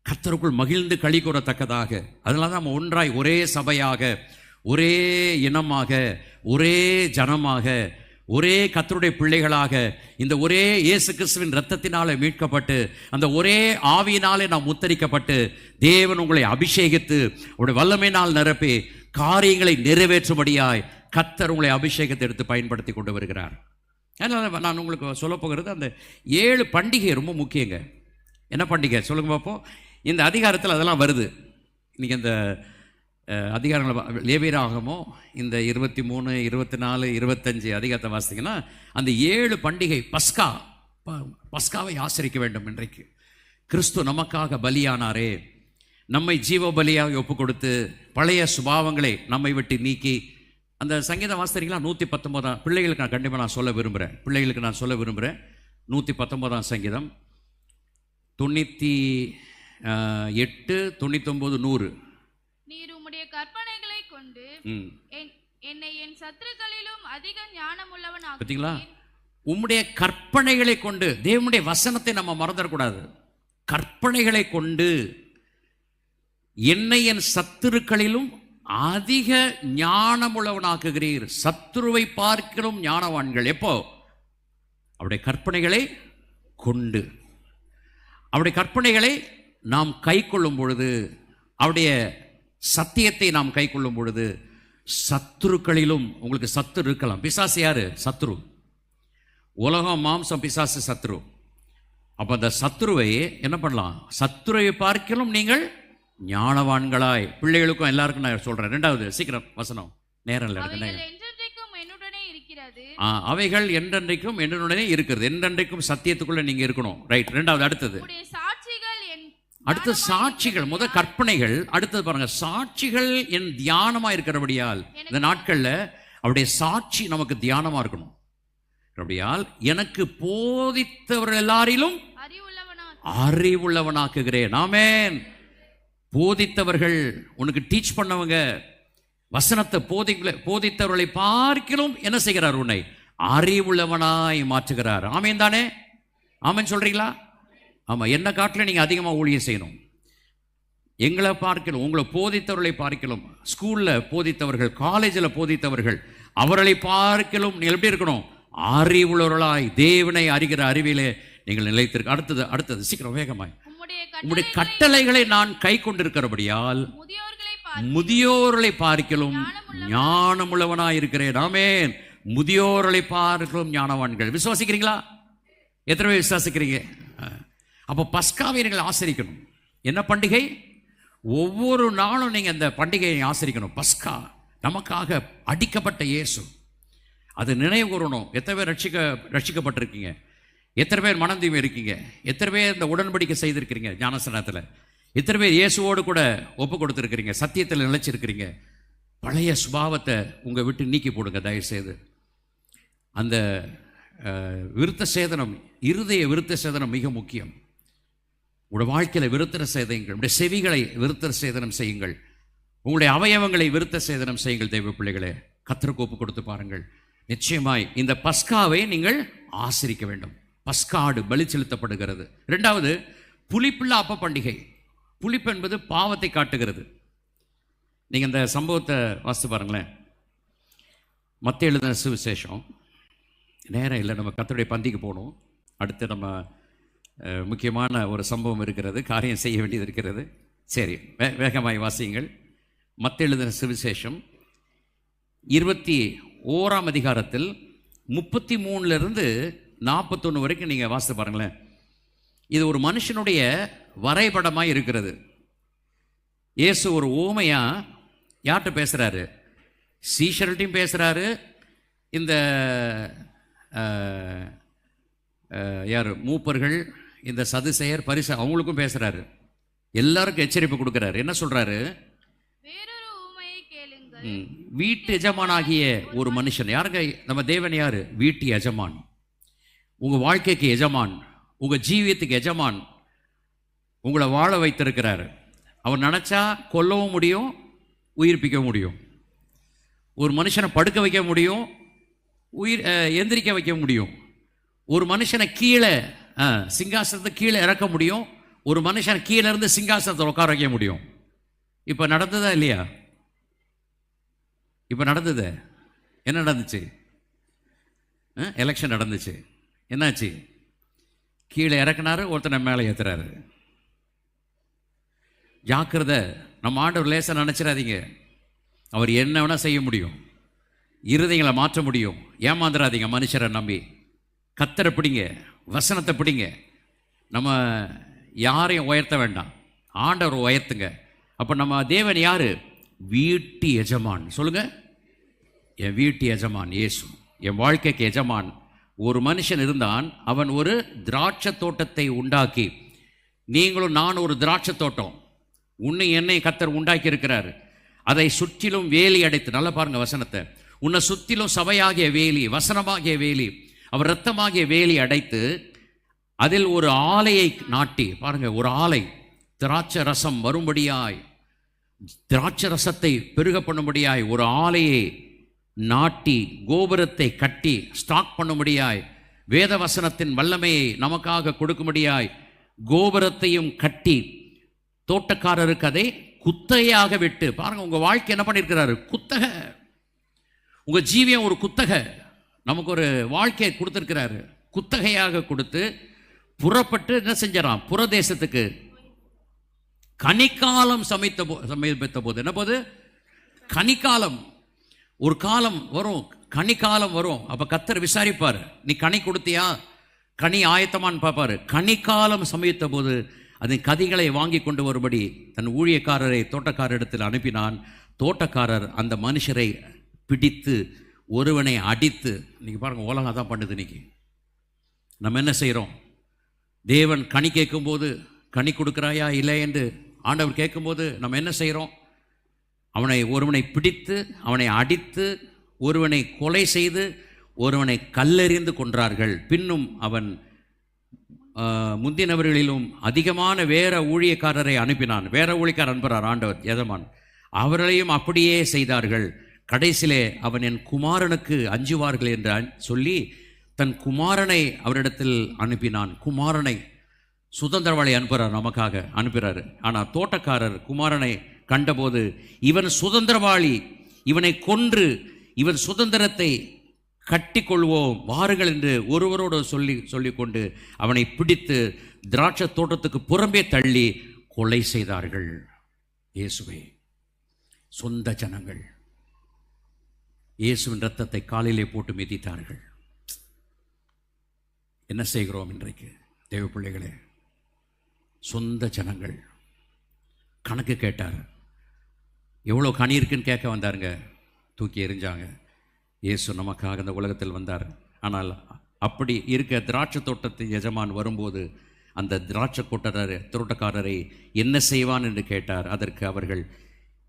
கர்த்தருக்குள் மகிழ்ந்து களி கூறத்தக்கதாக. அதனால தான் நம்ம ஒன்றாய் ஒரே சபையாக, ஒரே இனமாக, ஒரே ஜனமாக, ஒரே கர்த்தருடைய பிள்ளைகளாக, இந்த ஒரே இயேசு கிறிஸ்துவின் இரத்தத்தினாலே மீட்கப்பட்டு, அந்த ஒரே ஆவியினாலே நாம் முத்தரிக்கப்பட்டு, தேவன் உங்களை அபிஷேகித்து உங்களுடைய வல்லமையினால் நிரப்பி காரியங்களை நிறைவேற்றும்படியாய் கர்த்தர் உங்களை அபிஷேகத்தை எடுத்து பயன்படுத்தி கொண்டு வருகிறார். அதனால் நான் உங்களுக்கு சொல்ல போகிறது, அந்த 7 பண்டிகை ரொம்ப முக்கியங்க. என்ன பண்டிகை சொல்லுங்க பார்ப்போம். இந்த அதிகாரத்தில் அதெல்லாம் வருது. இன்னைக்கு இந்த அதிகாரங்கள் லேவியராகமோ இந்த 23, 24, 25 அதிகாரத்தை வாசித்தீங்கன்னா அந்த 7 பண்டிகை பஸ்காவை ஆசரிக்க வேண்டும். இன்றைக்கு கிறிஸ்து நமக்காக பலியானாரே, நம்மை ஜீவ பலியாக ஒப்பு கொடுத்து பழைய சுபாவங்களை நம்மை விட்டு நீக்கி, அந்த சங்கீதம் வாசித்தீங்களா? 119 பிள்ளைகளுக்கு நான் கண்டிப்பாக நான் சொல்ல விரும்புகிறேன். 119 சங்கீதம் 98, 99, 100. நீர் உம்முடைய கற்பனைகளை கொண்டு என்னை என் சத்துருக்களிலும் அதிக ஞானமுள்ளவன் பார்த்தீங்களா? உம்முடைய கற்பனைகளை கொண்டு, தேவனுடைய வசனத்தை நம்ம மறந்துடக்கூடாது. கற்பனைகளை கொண்டு என்னை என் சத்துருக்களிலும் அதிக ஞானமுள்ளவனாக்குகிறீர். சத்துருவை பார்க்கிலும் ஞானவான்கள். எப்போ? அவருடைய கற்பனைகளை கொண்டு. அவருடைய கற்பனைகளை நாம் கை கொள்ளும் பொழுது, அவருடைய சத்தியத்தை நாம் கை கொள்ளும் பொழுது, சத்துருக்களிலும் உங்களுக்கு சத்துரு இருக்கலாம். பிசாசு யாரு? சத்துரு. உலகம், மாம்சம், பிசாசு சத்துரு. அப்ப அந்த சத்துருவை என்ன பண்ணலாம்? சத்துருவை பார்க்கலும் நீங்கள் ஞானவான்களாய். பிள்ளைகளுக்கும் எல்லாருக்கும் நான் சொல்றேன். 2வது சீக்கிரம் வசனம், நேரம் இல்லை. அவைகள் என்றென்றைக்கும் என்னுடனே இருக்கிறது. என்றென்றைக்கும் சத்தியத்துக்குள்ள நீங்க இருக்கணும். ரைட். 2வது அடுத்தது சாட்சிகள். முதல் கற்பனைகள், அடுத்தது பாருங்க சாட்சிகள் என் தியானமா இருக்கிறபடியால், இந்த நாட்கள்ல அவருடைய சாட்சி நமக்கு தியானமா இருக்கணும். அப்படியால் எனக்கு போதித்தவர்கள் எல்லாரிலும் அறிவுள்ளவனாக்குகிறேன். ஆமென். போதித்தவர்கள், உனக்கு டீச் பண்ணவங்க, வசனத்தை போதித்தவர்களை பார்க்கிலும் என்ன செய்கிறார்? உன்னை அறிவுள்ளவனாய் மாற்றுகிறார். ஆமென் தானே? ஆமென் சொல்றீங்களா? ஆமா. என்ன காட்டில நீங்க அதிகமாக ஊழியம் செய்யணும். எங்களை பார்க்கணும், உங்களை போதித்தவர்களை பார்க்கலும், ஸ்கூல்ல போதித்தவர்கள், காலேஜில் போதித்தவர்கள், அவர்களை பார்க்கலும் நீங்கள் எப்படி இருக்கணும்? அறிவுள்ளவர்களாய், தேவனை அறிகிற அறிவிலே நீங்கள் நிலைத்திருக்க. அடுத்தது சீக்கிரம் வேகமாய். உம்முடைய கட்டளைகளை நான் கை கொண்டிருக்கிறபடியால் முதியோர்களை பார்க்கலும் ஞானமுள்ளவனாய் இருக்கிறேன். ஆமென். முதியோர்களை பார்க்கலும் ஞானவான்கள். விசுவாசிக்கிறீங்களா? எத்தனை பேர் விசுவாசிக்கிறீங்க? அப்போ பஸ்காவை நீங்கள் ஆசரிக்கணும். என்ன பண்டிகை? ஒவ்வொரு நாளும் நீங்கள் அந்த பண்டிகையை ஆசரிக்கணும். பஸ்கா நமக்காக அடிக்கப்பட்ட இயேசு, அது நினைவு கூறணும். எத்தனை பேர் ரட்சிக்கப்பட்டிருக்கீங்க? எத்தனை பேர் மனந்தீமை இருக்கீங்க? எத்தனை பேர் இந்த உடன்படிக்கை செய்திருக்கிறீங்க ஞானஸ்நானத்தில்? எத்தனை பேர் இயேசுவோடு கூட ஒப்பு கொடுத்துருக்கிறீங்க? சத்தியத்தில் நிலைச்சிருக்கிறீங்க? பழைய சுபாவத்தை உங்கள் விட்டு நீக்கி போடுங்க தயவுசெய்து. அந்த விருத்த சேதனம், இருதய விருத்த சேதனம் மிக முக்கியம். உங்களுடைய வாழ்க்கையில் விருத்தர சேதங்கள், உங்களுடைய செவிகளை விருத்தர சேதனம் செய்யுங்கள், உங்களுடைய அவயவங்களை விருத்த சேதனம் செய்யுங்கள். தெய்வ பிள்ளைகளே, கர்த்தருக்கு ஒப்பு கொடுத்து பாருங்கள். நிச்சயமாய் இந்த பஸ்காவை நீங்கள் ஆசரிக்க வேண்டும். பஸ்காடு பலி செலுத்தப்படுகிறது. 2வது புளிப்புள்ள அப்ப பண்டிகை. புளிப்பு என்பது பாவத்தை காட்டுகிறது. நீங்க இந்த சம்பவத்தை வாசித்து பாருங்களேன். மத்தேயு எழுதின சுவிசேஷம் நேரம் இல்லை, நம்ம கர்த்தருடைய பந்திக்கு போகணும். அடுத்து நம்ம முக்கியமான ஒரு சம்பவம் இருக்கிறது, காரியம் செய்ய வேண்டியது இருக்கிறது. சரி, வேகமாய் வாசியுங்கள். மத்தேயு எழுதின சுவிசேஷம் 21ஆம் அதிகாரத்தில் 33 41 வரைக்கும் நீங்கள் வாசித்து பாருங்களேன். இது ஒரு மனுஷனுடைய வரைபடமாக இருக்கிறது. இயேசு ஒரு ஓமையா யார்கிட்ட பேசுகிறாரு? சீஷர்கிட்டையும் பேசுகிறாரு, இந்த யார் மூப்பர்கள், இந்த சதுசேயர், பரிசேயர் அவங்களுக்கும் பேசுகிறாரு. எல்லாருக்கும் எச்சரிப்பு கொடுக்குறாரு. என்ன சொல்கிறாரு? வேறொரு ஊமையை கேளுங்கள். வீட்டு எஜமானாகிய ஒரு மனுஷன். யாருங்க நம்ம தேவன்? யாரு? வீட்டு எஜமான். உங்கள் வாழ்க்கைக்கு எஜமான், உங்கள் ஜீவியத்துக்கு எஜமான். உங்களை வாழ வைத்திருக்கிறாரு. அவர் நினச்சா கொல்லவும் முடியும், உயிர்ப்பிக்க முடியும். ஒரு மனுஷனை படுக்க வைக்க முடியும், எந்திரிக்க வைக்க முடியும். ஒரு மனுஷனை கீழே சிங்காசனத்தை கீழே இறக்க முடியும், ஒரு மனுஷனை கீழே இருந்து சிங்காசனத்தை உட்கார வைக்க முடியும். இப்போ நடந்ததா இல்லையா? இப்போ நடந்தது. என்ன நடந்துச்சு? எலெக்ஷன் நடந்துச்சு. என்னாச்சு? கீழே இறக்குனாரு, ஒருத்தனை மேலே ஏற்றுறாரு. ஜாக்கிரதை, நம்ம ஆண்டவர் லேசா நினச்சிடாதீங்க. அவர் என்ன வேணால் செய்ய முடியும், இருதயங்களை மாற்ற முடியும். ஏமாந்துடாதீங்க மனுஷரை நம்பி. கர்த்தரை பிடிங்க, வசனத்தை பிடிங்க. நம்ம யாரையும் உயர்த்த வேண்டாம், ஆண்டவர் உயர்த்துங்க. அப்போ நம்ம தேவன் யாரு? வீட்டு எஜமான். சொல்லுங்க, என் வீட்டு எஜமான் இயேசு, என் வாழ்க்கைக்கு எஜமான். ஒரு மனுஷன் இருந்தான், அவன் ஒரு திராட்சை தோட்டத்தை உண்டாக்கி, நீங்களும் நான் ஒரு திராட்சை தோட்டம், உன்னை என்னை கர்த்தர் உண்டாக்கி இருக்கிறார். அதை சுற்றிலும் வேலி அடைத்து, நல்லா பாருங்க வசனத்தை, உன்னை சுற்றிலும் சபையாகிய வேலி, வசனமாகிய வேலி, அவர் இரத்தமாகிய வேலி அடைத்து, அதில் ஒரு ஆலையை நாட்டி, பாருங்க ஒரு ஆலை, திராட்சை ரசம் வரும்படியாய், திராட்சை ரசத்தை பெருக பண்ணும்படியாய் ஒரு ஆலையை நாட்டி, கோபுரத்தை கட்டி ஸ்டாக் பண்ணும்படியாய், வேத வசனத்தின் வல்லமையை நமக்காக கொடுக்கும்படியாய் கோபுரத்தையும் கட்டி, தோட்டக்காரருக்கு அதை குத்தகையாக விட்டு, பாருங்க உங்க வாழ்க்கை என்ன பண்ணியிருக்கிறாரு? குத்தகை. உங்க ஜீவியம் ஒரு குத்தகை. நமக்கு ஒரு வாழ்க்கையை கொடுத்திருக்கிறாரு, குத்தகையாக கொடுத்து புறப்பட்டு என்ன செஞ்சாராம்? புறதேசத்துக்கு. கனிக்காலம் சமீபித்த போது, என்ன போது? கனிக்காலம். ஒரு காலம் வரும், கனிக்காலம் வரும். அப்ப கர்த்தர் விசாரிப்பார், நீ கனி கொடுத்தியா, கனி ஆயத்தமான்னு பார்ப்பாரு. கனிக்காலம் சமீபித்த போது அதன் கதிகளை வாங்கி கொண்டு வரும்படி தன் ஊழியக்காரரை தோட்டக்காரரிடத்தில் அனுப்பினான். தோட்டக்காரர் அந்த மனுஷரை பிடித்து ஒருவனை அடித்து, இன்னைக்கு பாருங்க உலகம் தான் பண்ணுது. இன்னைக்கு நம்ம என்ன செய்கிறோம்? தேவன் கனி கேட்கும்போது, கனி கொடுக்குறாயா இல்லை என்று ஆண்டவர் கேட்கும்போது நம்ம என்ன செய்கிறோம்? ஒருவனை பிடித்து, அவனை அடித்து, ஒருவனை கொலை செய்து, ஒருவனை கல்லெறிந்து கொன்றார்கள். பின்னும் அவன் முந்தினவர்களிலும் அதிகமான வேற ஊழியக்காரரை அனுப்பினான். வேற ஊழியக்காரர் அனுப்புகிறார் ஆண்டவர் எஜமான். அவர்களையும் அப்படியே செய்தார்கள். கடைசியிலே அவன் என் குமாரனுக்கு அஞ்சுவார்கள் என்று சொல்லி தன் குமாரனை அவரிடத்தில் அனுப்பினான். குமாரனை, சுதந்திரவாளி அனுப்புகிறார், நமக்காக அனுப்புகிறாரு. ஆனால் தோட்டக்காரர் குமாரனை கண்டபோது, இவன் சுதந்திரவாளி, இவனை கொன்று இவன் சுதந்திரத்தை கட்டி கொள்வோம் வாருங்கள் என்று ஒருவரோடு சொல்லிக்கொண்டு அவனை பிடித்து திராட்சை தோட்டத்துக்கு புறம்பே தள்ளி கொலை செய்தார்கள். இயேசுவை சொந்த ஜனங்கள் இயேசுவின் ரத்தத்தை காலிலே போட்டு மிதித்தார்கள். என்ன செய்கிறோம் இன்றைக்கு தேவ பிள்ளைகளே? சொந்த ஜனங்கள். கணக்கு கேட்டார், எவ்வளோ கனி இருக்குன்னு கேட்க வந்தாருங்க, தூக்கி எறிஞ்சாங்க. இயேசு நமக்காக இந்த உலகத்தில் வந்தார். ஆனால் அப்படி இருக்க திராட்சை தோட்டத்தின் எஜமான் வரும்போது அந்த திராட்சை தோட்டக்காரரை என்ன செய்வான் என்று கேட்டார். அதற்கு அவர்கள்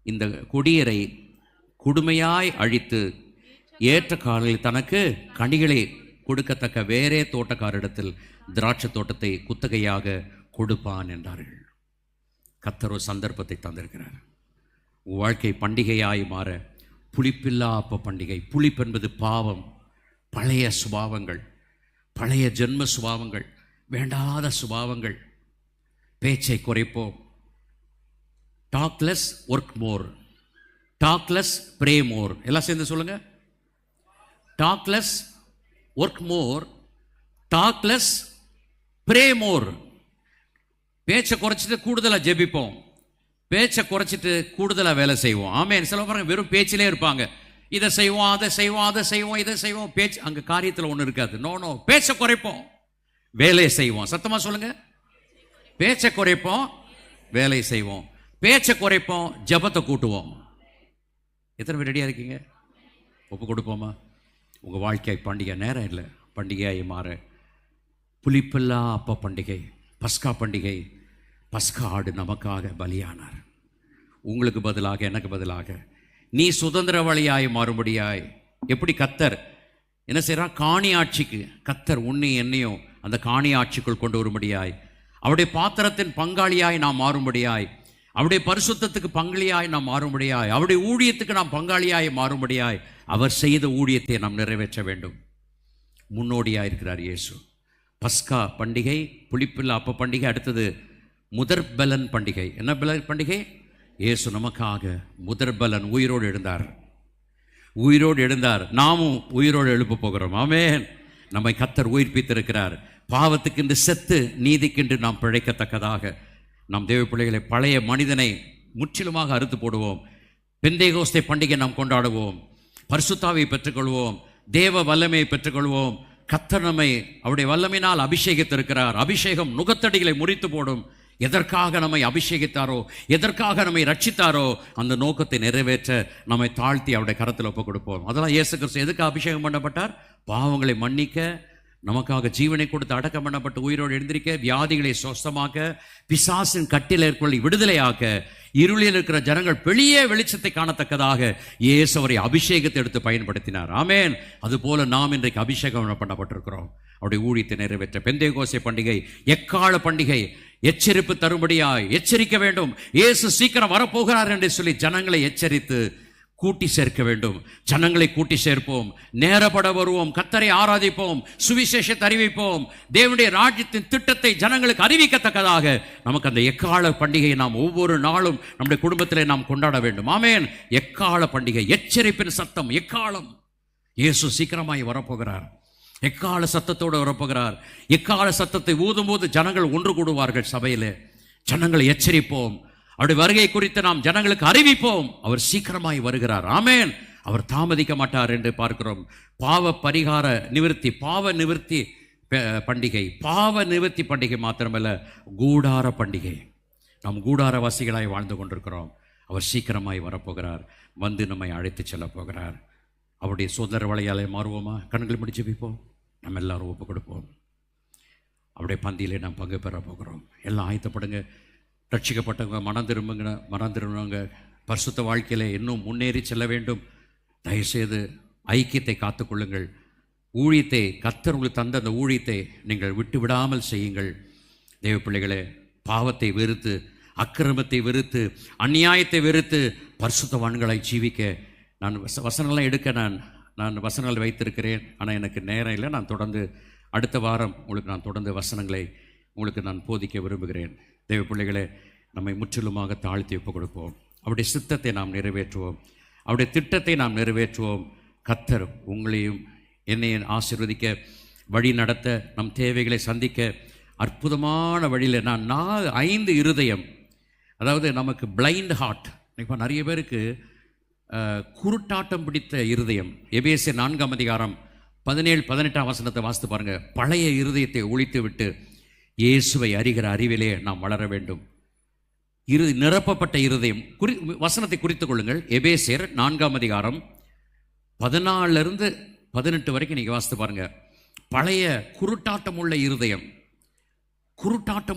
இந்த கொடியரை கொடுமையாய் அழித்து ஏற்ற காலில் தனக்கு கனிகளை கொடுக்கத்தக்க வேறே தோட்டக்காரிடத்தில் திராட்சை தோட்டத்தை குத்தகையாக கொடுப்பான் என்றார்கள். கர்த்தர் ஒரு சந்தர்ப்பத்தை தந்திருக்கிறார். வாழ்க்கை பண்டிகையாய் மாற, புளிப்பில்லா அப்ப பண்டிகை. புளிப்பு என்பது பாவம், பழைய சுபாவங்கள், பழைய ஜென்ம சுபாவங்கள், வேண்டாத சுபாவங்கள். பேச்சை குறைப்போம். Talk less, work more. Talk less, pray more. எல்லாம் சேர்ந்து சொல்லுங்க. Talk less, work more, talk less, pray more. பேச்சை குறைச்சிட்டு கூடுதலாக ஜெபிப்போம், பேச்சை குறைச்சிட்டு கூடுதலாக வேலை செய்வோம். ஆமென். சில பாருங்க வெறும் பேச்சிலே இருப்பாங்க. இதை செய்வோம், அதை செய்வோம், அதை செய்வோம், இதை செய்வோம். பேச்சு அங்கே காரியத்தில் ஒன்றும் இருக்காது. நோ, பேச்சை குறைப்போம், வேலையை செய்வோம். சத்தமா சொல்லுங்க. பேச்சை குறைப்போம், வேலையை செய்வோம். பேச்சை குறைப்போம், ஜெபத்தை கூட்டுவோம். எத்தனை பேர் ரெடியாக இருக்கீங்க? ஒப்பு கொடுப்போமா? உங்கள் வாழ்க்கை பண்டிகை நேரம் இல்லை, பண்டிகையாகி மாற. புளிப்பில்லா அப்ப பண்டிகை, பஸ்கா பண்டிகை. பஸ்கா ஆடு நமக்காக பலியானார். உங்களுக்கு பதிலாக, எனக்கு பதிலாக. நீ சுதந்திரவாளியாய் மாறும்படியாய் எப்படி கர்த்தர் என்ன செய்கிறார்? காணி ஆட்சிக்கு கர்த்தர் உன்னையும் என்னையும் அந்த காணி ஆட்சிக்குள் கொண்டு வரும்படியாய், அவருடைய பாத்திரத்தின் பங்காளியாய் நாம் மாறும்படியாய், அவருடைய பரிசுத்தத்துக்கு பங்காளியாய் நாம் மாறும்படியாய், அவருடைய ஊழியத்துக்கு நாம் பங்காளியாய் மாறும்படியாய் அவர் செய்த ஊழியத்தை நாம் நிறைவேற்ற வேண்டும். முன்னோடியாக இருக்கிறார் இயேசு. பஸ்கா பண்டிகை, புளிப்பில்லா அப்ப பண்டிகை. அடுத்தது முதற்பலன் பண்டிகை. என்ன பலன் பண்டிகை? இயேசு நமக்காக முதற்பலன் உயிரோடு எழுந்தார். உயிரோடு எழுந்தார். நாமும் உயிரோடு எழுப்ப போகிறோம். ஆமென். நம்மை கர்த்தர் உயிர்ப்பித்திருக்கிறார். பாவத்துக்கென்று செத்து நீதிக்கென்று நாம் பிழைக்கத்தக்கதாக நாம் தேவ பிள்ளைகளை பழைய மனிதனை முற்றிலுமாக அறுத்து போடுவோம். பெந்தேகோஸ்தே பண்டிகை நாம் கொண்டாடுவோம். பரிசுத்தாவை பெற்றுக்கொள்வோம். தேவ வல்லமையை பெற்றுக்கொள்வோம். கர்த்தர் நம்மை அவருடைய வல்லமையினால் அபிஷேகித்திருக்கிறார். அபிஷேகம் நுகத்தடிகளை முறித்து போடும். எதற்காக நம்மை அபிஷேகித்தாரோ, எதற்காக நம்மை ரட்சித்தாரோ, அந்த நோக்கத்தை நிறைவேற்ற நம்மை தாழ்த்தி அவருடைய கரத்தில் ஒப்புக் கொடுப்போம். அதெல்லாம் இயேசு கிறிஸ்து எதுக்கு அபிஷேகம் பண்ணப்பட்டார்? பாவங்களை மன்னிக்க, நமக்காக ஜீவனை கொடுத்து அடக்கம் பண்ணப்பட்டு உயிரோடு எழுந்திருக்க, வியாதிகளை சுத்தமாக்க, பிசாசின் கட்டில் ஏற்பொருளை விடுதலையாக்க, இருளில் இருக்கிற ஜனங்கள் வெளியே வெளிச்சத்தை காணத்தக்கதாக இயேசு அவரை அபிஷேகத்தை எடுத்து பயன்படுத்தினார். ஆமென். அதுபோல நாம் இன்றைக்கு அபிஷேகம் பண்ணப்பட்டிருக்கிறோம் அவருடைய ஊழியத்தை நிறைவேற்ற. பெந்தேகோஸ்தே பண்டிகை எக்கால பண்டிகை. எச்சரிப்பு தரும்படியாய் எச்சரிக்க வேண்டும். இயேசு சீக்கிரம் வரப்போகிறார் என்று சொல்லி ஜனங்களை எச்சரித்து கூட்டி சேர்க்க வேண்டும். ஜனங்களை கூட்டி சேர்ப்போம், நேரப்பட வருவோம், கர்த்தரை ஆராதிப்போம், சுவிசேஷத்தை அறிவிப்போம், தேவனுடைய ராஜ்யத்தின் திட்டத்தை ஜனங்களுக்கு அறிவிக்கத்தக்கதாக நமக்கு அந்த எக்கால பண்டிகையை நாம் ஒவ்வொரு நாளும் நம்முடைய குடும்பத்திலே நாம் கொண்டாட வேண்டும். ஆமென். எக்கால பண்டிகை, எச்சரிப்பின் சத்தம், எக்காலம். இயேசு சீக்கிரமாய் வரப்போகிறார். எக்கால சத்தத்தோடு வரப்போகிறார். எக்கால சத்தத்தை ஊதும் போது ஜனங்கள் ஒன்று கூடுவார்கள் சபையிலே. ஜனங்களை எச்சரிப்போம். அவருடைய வருகை குறித்து நாம் ஜனங்களுக்கு அறிவிப்போம். அவர் சீக்கிரமாய் வருகிறார். ஆமென். அவர் தாமதிக்க மாட்டார் என்று பார்க்கிறோம். பாவ பரிகார நிவர்த்தி, பாவ நிவர்த்தி பண்டிகை. பாவ நிவர்த்தி பண்டிகை மாத்திரமல்ல, கூடார பண்டிகை. நாம் கூடாரவாசிகளாய் வாழ்ந்து கொண்டிருக்கிறோம். அவர் சீக்கிரமாய் வரப்போகிறார். வந்து நம்மை அழைத்து செல்ல போகிறார். அவருடைய சுதந்திர வழியாலே மாறுவோமா? கண்கள் முடிச்சு வைப்போம். நம்ம எல்லாரும் ஒப்பு கொடுப்போம். அவருடைய பந்தியிலே நாம் பங்கு பெற போகிறோம். எல்லாம் ஆயத்தப்படுங்க. ரட்சிக்கப்பட்டவங்க மனம் திரும்புங்க. பரிசுத்த வாழ்க்கையில் இன்னும் முன்னேறி செல்ல வேண்டும். தயவுசெய்து ஐக்கியத்தை காத்துக்கொள்ளுங்கள். ஊழியத்தை, கர்த்தர் உங்களுக்கு தந்த அந்த ஊழியத்தை நீங்கள் விட்டு விடாமல் செய்யுங்கள். தேவ பிள்ளைகளே, பாவத்தை வெறுத்து, அக்கிரமத்தை வெறுத்து, அநியாயத்தை வெறுத்து பரிசுத்தவான்களாய் ஜீவிக்க நான் வசனங்கள்லாம் எடுக்க நான் வசனங்கள் வைத்திருக்கிறேன். ஆனால் எனக்கு நேரம் இல்லை. நான் தொடர்ந்து அடுத்த வாரம் உங்களுக்கு நான் தொடர்ந்து வசனங்களை உங்களுக்கு நான் போதிக்க விரும்புகிறேன். தேவ பிள்ளைகளே, நம்மை முற்றிலுமாக தாழ்த்தி ஒப்புக் கொடுப்போம். அவருடைய சித்தத்தை நாம் நிறைவேற்றுவோம். அவருடைய திட்டத்தை நாம் நிறைவேற்றுவோம். கர்த்தர் உங்களையும் என்னையும் ஆசீர்வதிக்க, வழி நடத்த, நம் தேவைகளை சந்திக்க அற்புதமான வழியில் நான் 5 இருதயம், அதாவது நமக்கு பிளைண்ட் ஹார்ட். இப்போ நிறைய பேருக்கு குருட்டாட்டம் பிடித்த இருதயம். எபேசியர் 4ஆம் அதிகாரம் 17-18 வசனத்தை வாசித்து பாருங்க. பழைய இருதயத்தை ஒழித்து விட்டு இயேசுவை அறிகிற அறிவிலே நாம் வளர வேண்டும். நிரப்பப்பட்ட இருதயம் வசனத்தை குறித்துக் கொள்ளுங்கள். எபேசியர் 4ஆம் அதிகாரம் 14-18 வரைக்கும் நீங்கள் வாசித்து பாருங்க. பழைய குருட்டாட்டம்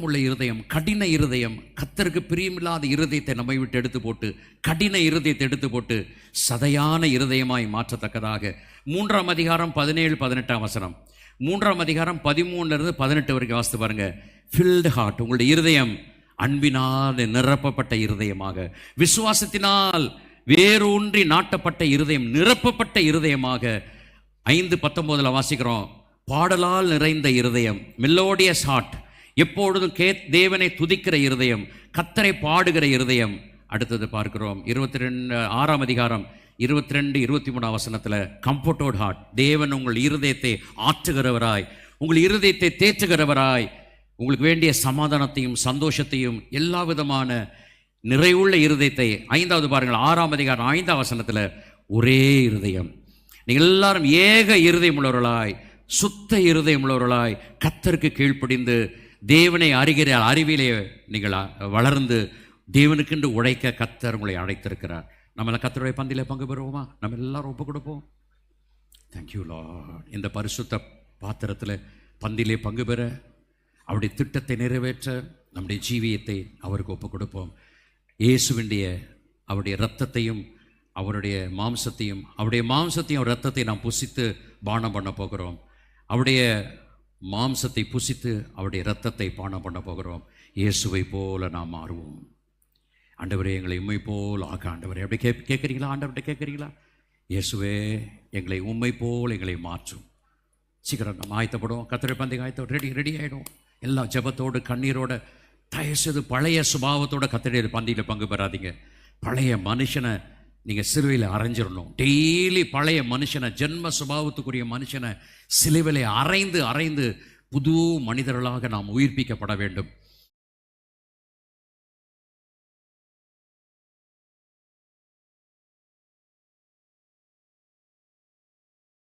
உள்ள இருதயம், கடின இருதயம், கர்த்தருக்கு பிரியமில்லாத இருதயத்தை நம்மை விட்டு எடுத்து போட்டு, கடின இருதயத்தை எடுத்து போட்டு சதையான இருதயமாய் மாற்றத்தக்கதாக 3ஆம் அதிகாரம் 17-18 வசனம், 3ஆம் அதிகாரம் 13-18 வரைக்கும் வாசித்து பாருங்க. ஃபில்டு ஹார்ட், உங்களுடைய இருதயம் அன்பினால் நிரப்பப்பட்ட இருதயமாக, விசுவாசத்தினால் வேரூன்றி நாட்டப்பட்ட இருதயம், நிரப்பப்பட்ட இருதயமாக. 5:19 வாசிக்கிறோம். பாடலால் நிறைந்த இருதயம், மெலோடியஸ் ஹார்ட், எப்பொழுதும் தேவனை துதிக்கிற இருதயம், கர்த்தரை பாடுகிற இருதயம். அடுத்தது பார்க்கிறோம் 6ஆம் அதிகாரம் 22, 23 வசனத்தில் கம்ஃபர்டோட் ஹார்ட், தேவன் உங்கள் இருதயத்தை ஆற்றுகிறவராய், உங்கள் இருதயத்தை தேற்றுகிறவராய், உங்களுக்கு வேண்டிய சமாதானத்தையும் சந்தோஷத்தையும் எல்லா விதமான நிறைவுள்ள இருதயத்தை. 5வது பாருங்கள், 6ஆம் அதிகாரம் 5ஆம் வசனத்தில் ஒரே இருதயம். நீங்கள் எல்லாரும் ஏக இருதயம் உள்ளவர்களாய், சுத்த இருதயம் உள்ளவர்களாய், கர்த்தருக்கு கீழ்ப்படிந்து தேவனை அறிகிற அறிவிலே நீங்கள் வளர்ந்து தேவனுக்கென்று உழைக்க கர்த்தர் உங்களை அழைத்திருக்கிறார். நம்மள கர்த்தருடைய பந்தியிலே பங்கு பெறுவோமா? நம்ம எல்லாரும் ஒப்பு கொடுப்போம். Thank you Lord. இந்த பரிசுத்த பாத்திரத்தில் பந்தியிலே பங்கு பெற, அவருடைய திட்டத்தை நிறைவேற்ற நம்முடைய ஜீவியத்தை அவருக்கு ஒப்பு கொடுப்போம். இயேசுவினுடைய அவருடைய இரத்தத்தையும் அவருடைய மாம்சத்தையும், இரத்தத்தையும் நாம் புசித்து பானம் பண்ண போகிறோம். அவருடைய மாம்சத்தை புசித்து அவருடைய இரத்தத்தை பானம் பண்ண போகிறோம். இயேசுவை போல நாம் மாறுவோம். ஆண்டவரே, எங்களை உம்மை போல் ஆக்க. ஆண்டவரே, அப்படி கேட்குறீங்களா? ஆண்டவர்கிட்ட கேட்குறீங்களா? இயேசுவே, எங்களை உம்மை போல் எங்களை மாற்றும். சீக்கிரம் நம்ம ஆயத்தப்படுவோம். கர்த்தருடைய பந்திக்கு ஆயத்தம் ரெடி ஆகிடும். எல்லா ஜெபத்தோடு கண்ணீரோட தயவுசெய்து பழைய சுபாவத்தோட கர்த்தருடைய பந்தியில் பங்கு பெறாதீங்க. பழைய மனுஷனை நீங்கள் சிலுவையில் அரைஞ்சிடணும். டெய்லி பழைய மனுஷனை, ஜென்ம சுபாவத்துக்குரிய மனுஷனை சிலுவையில் அரைந்து புது மனிதர்களாக நாம் உயிர்ப்பிக்கப்பட வேண்டும்.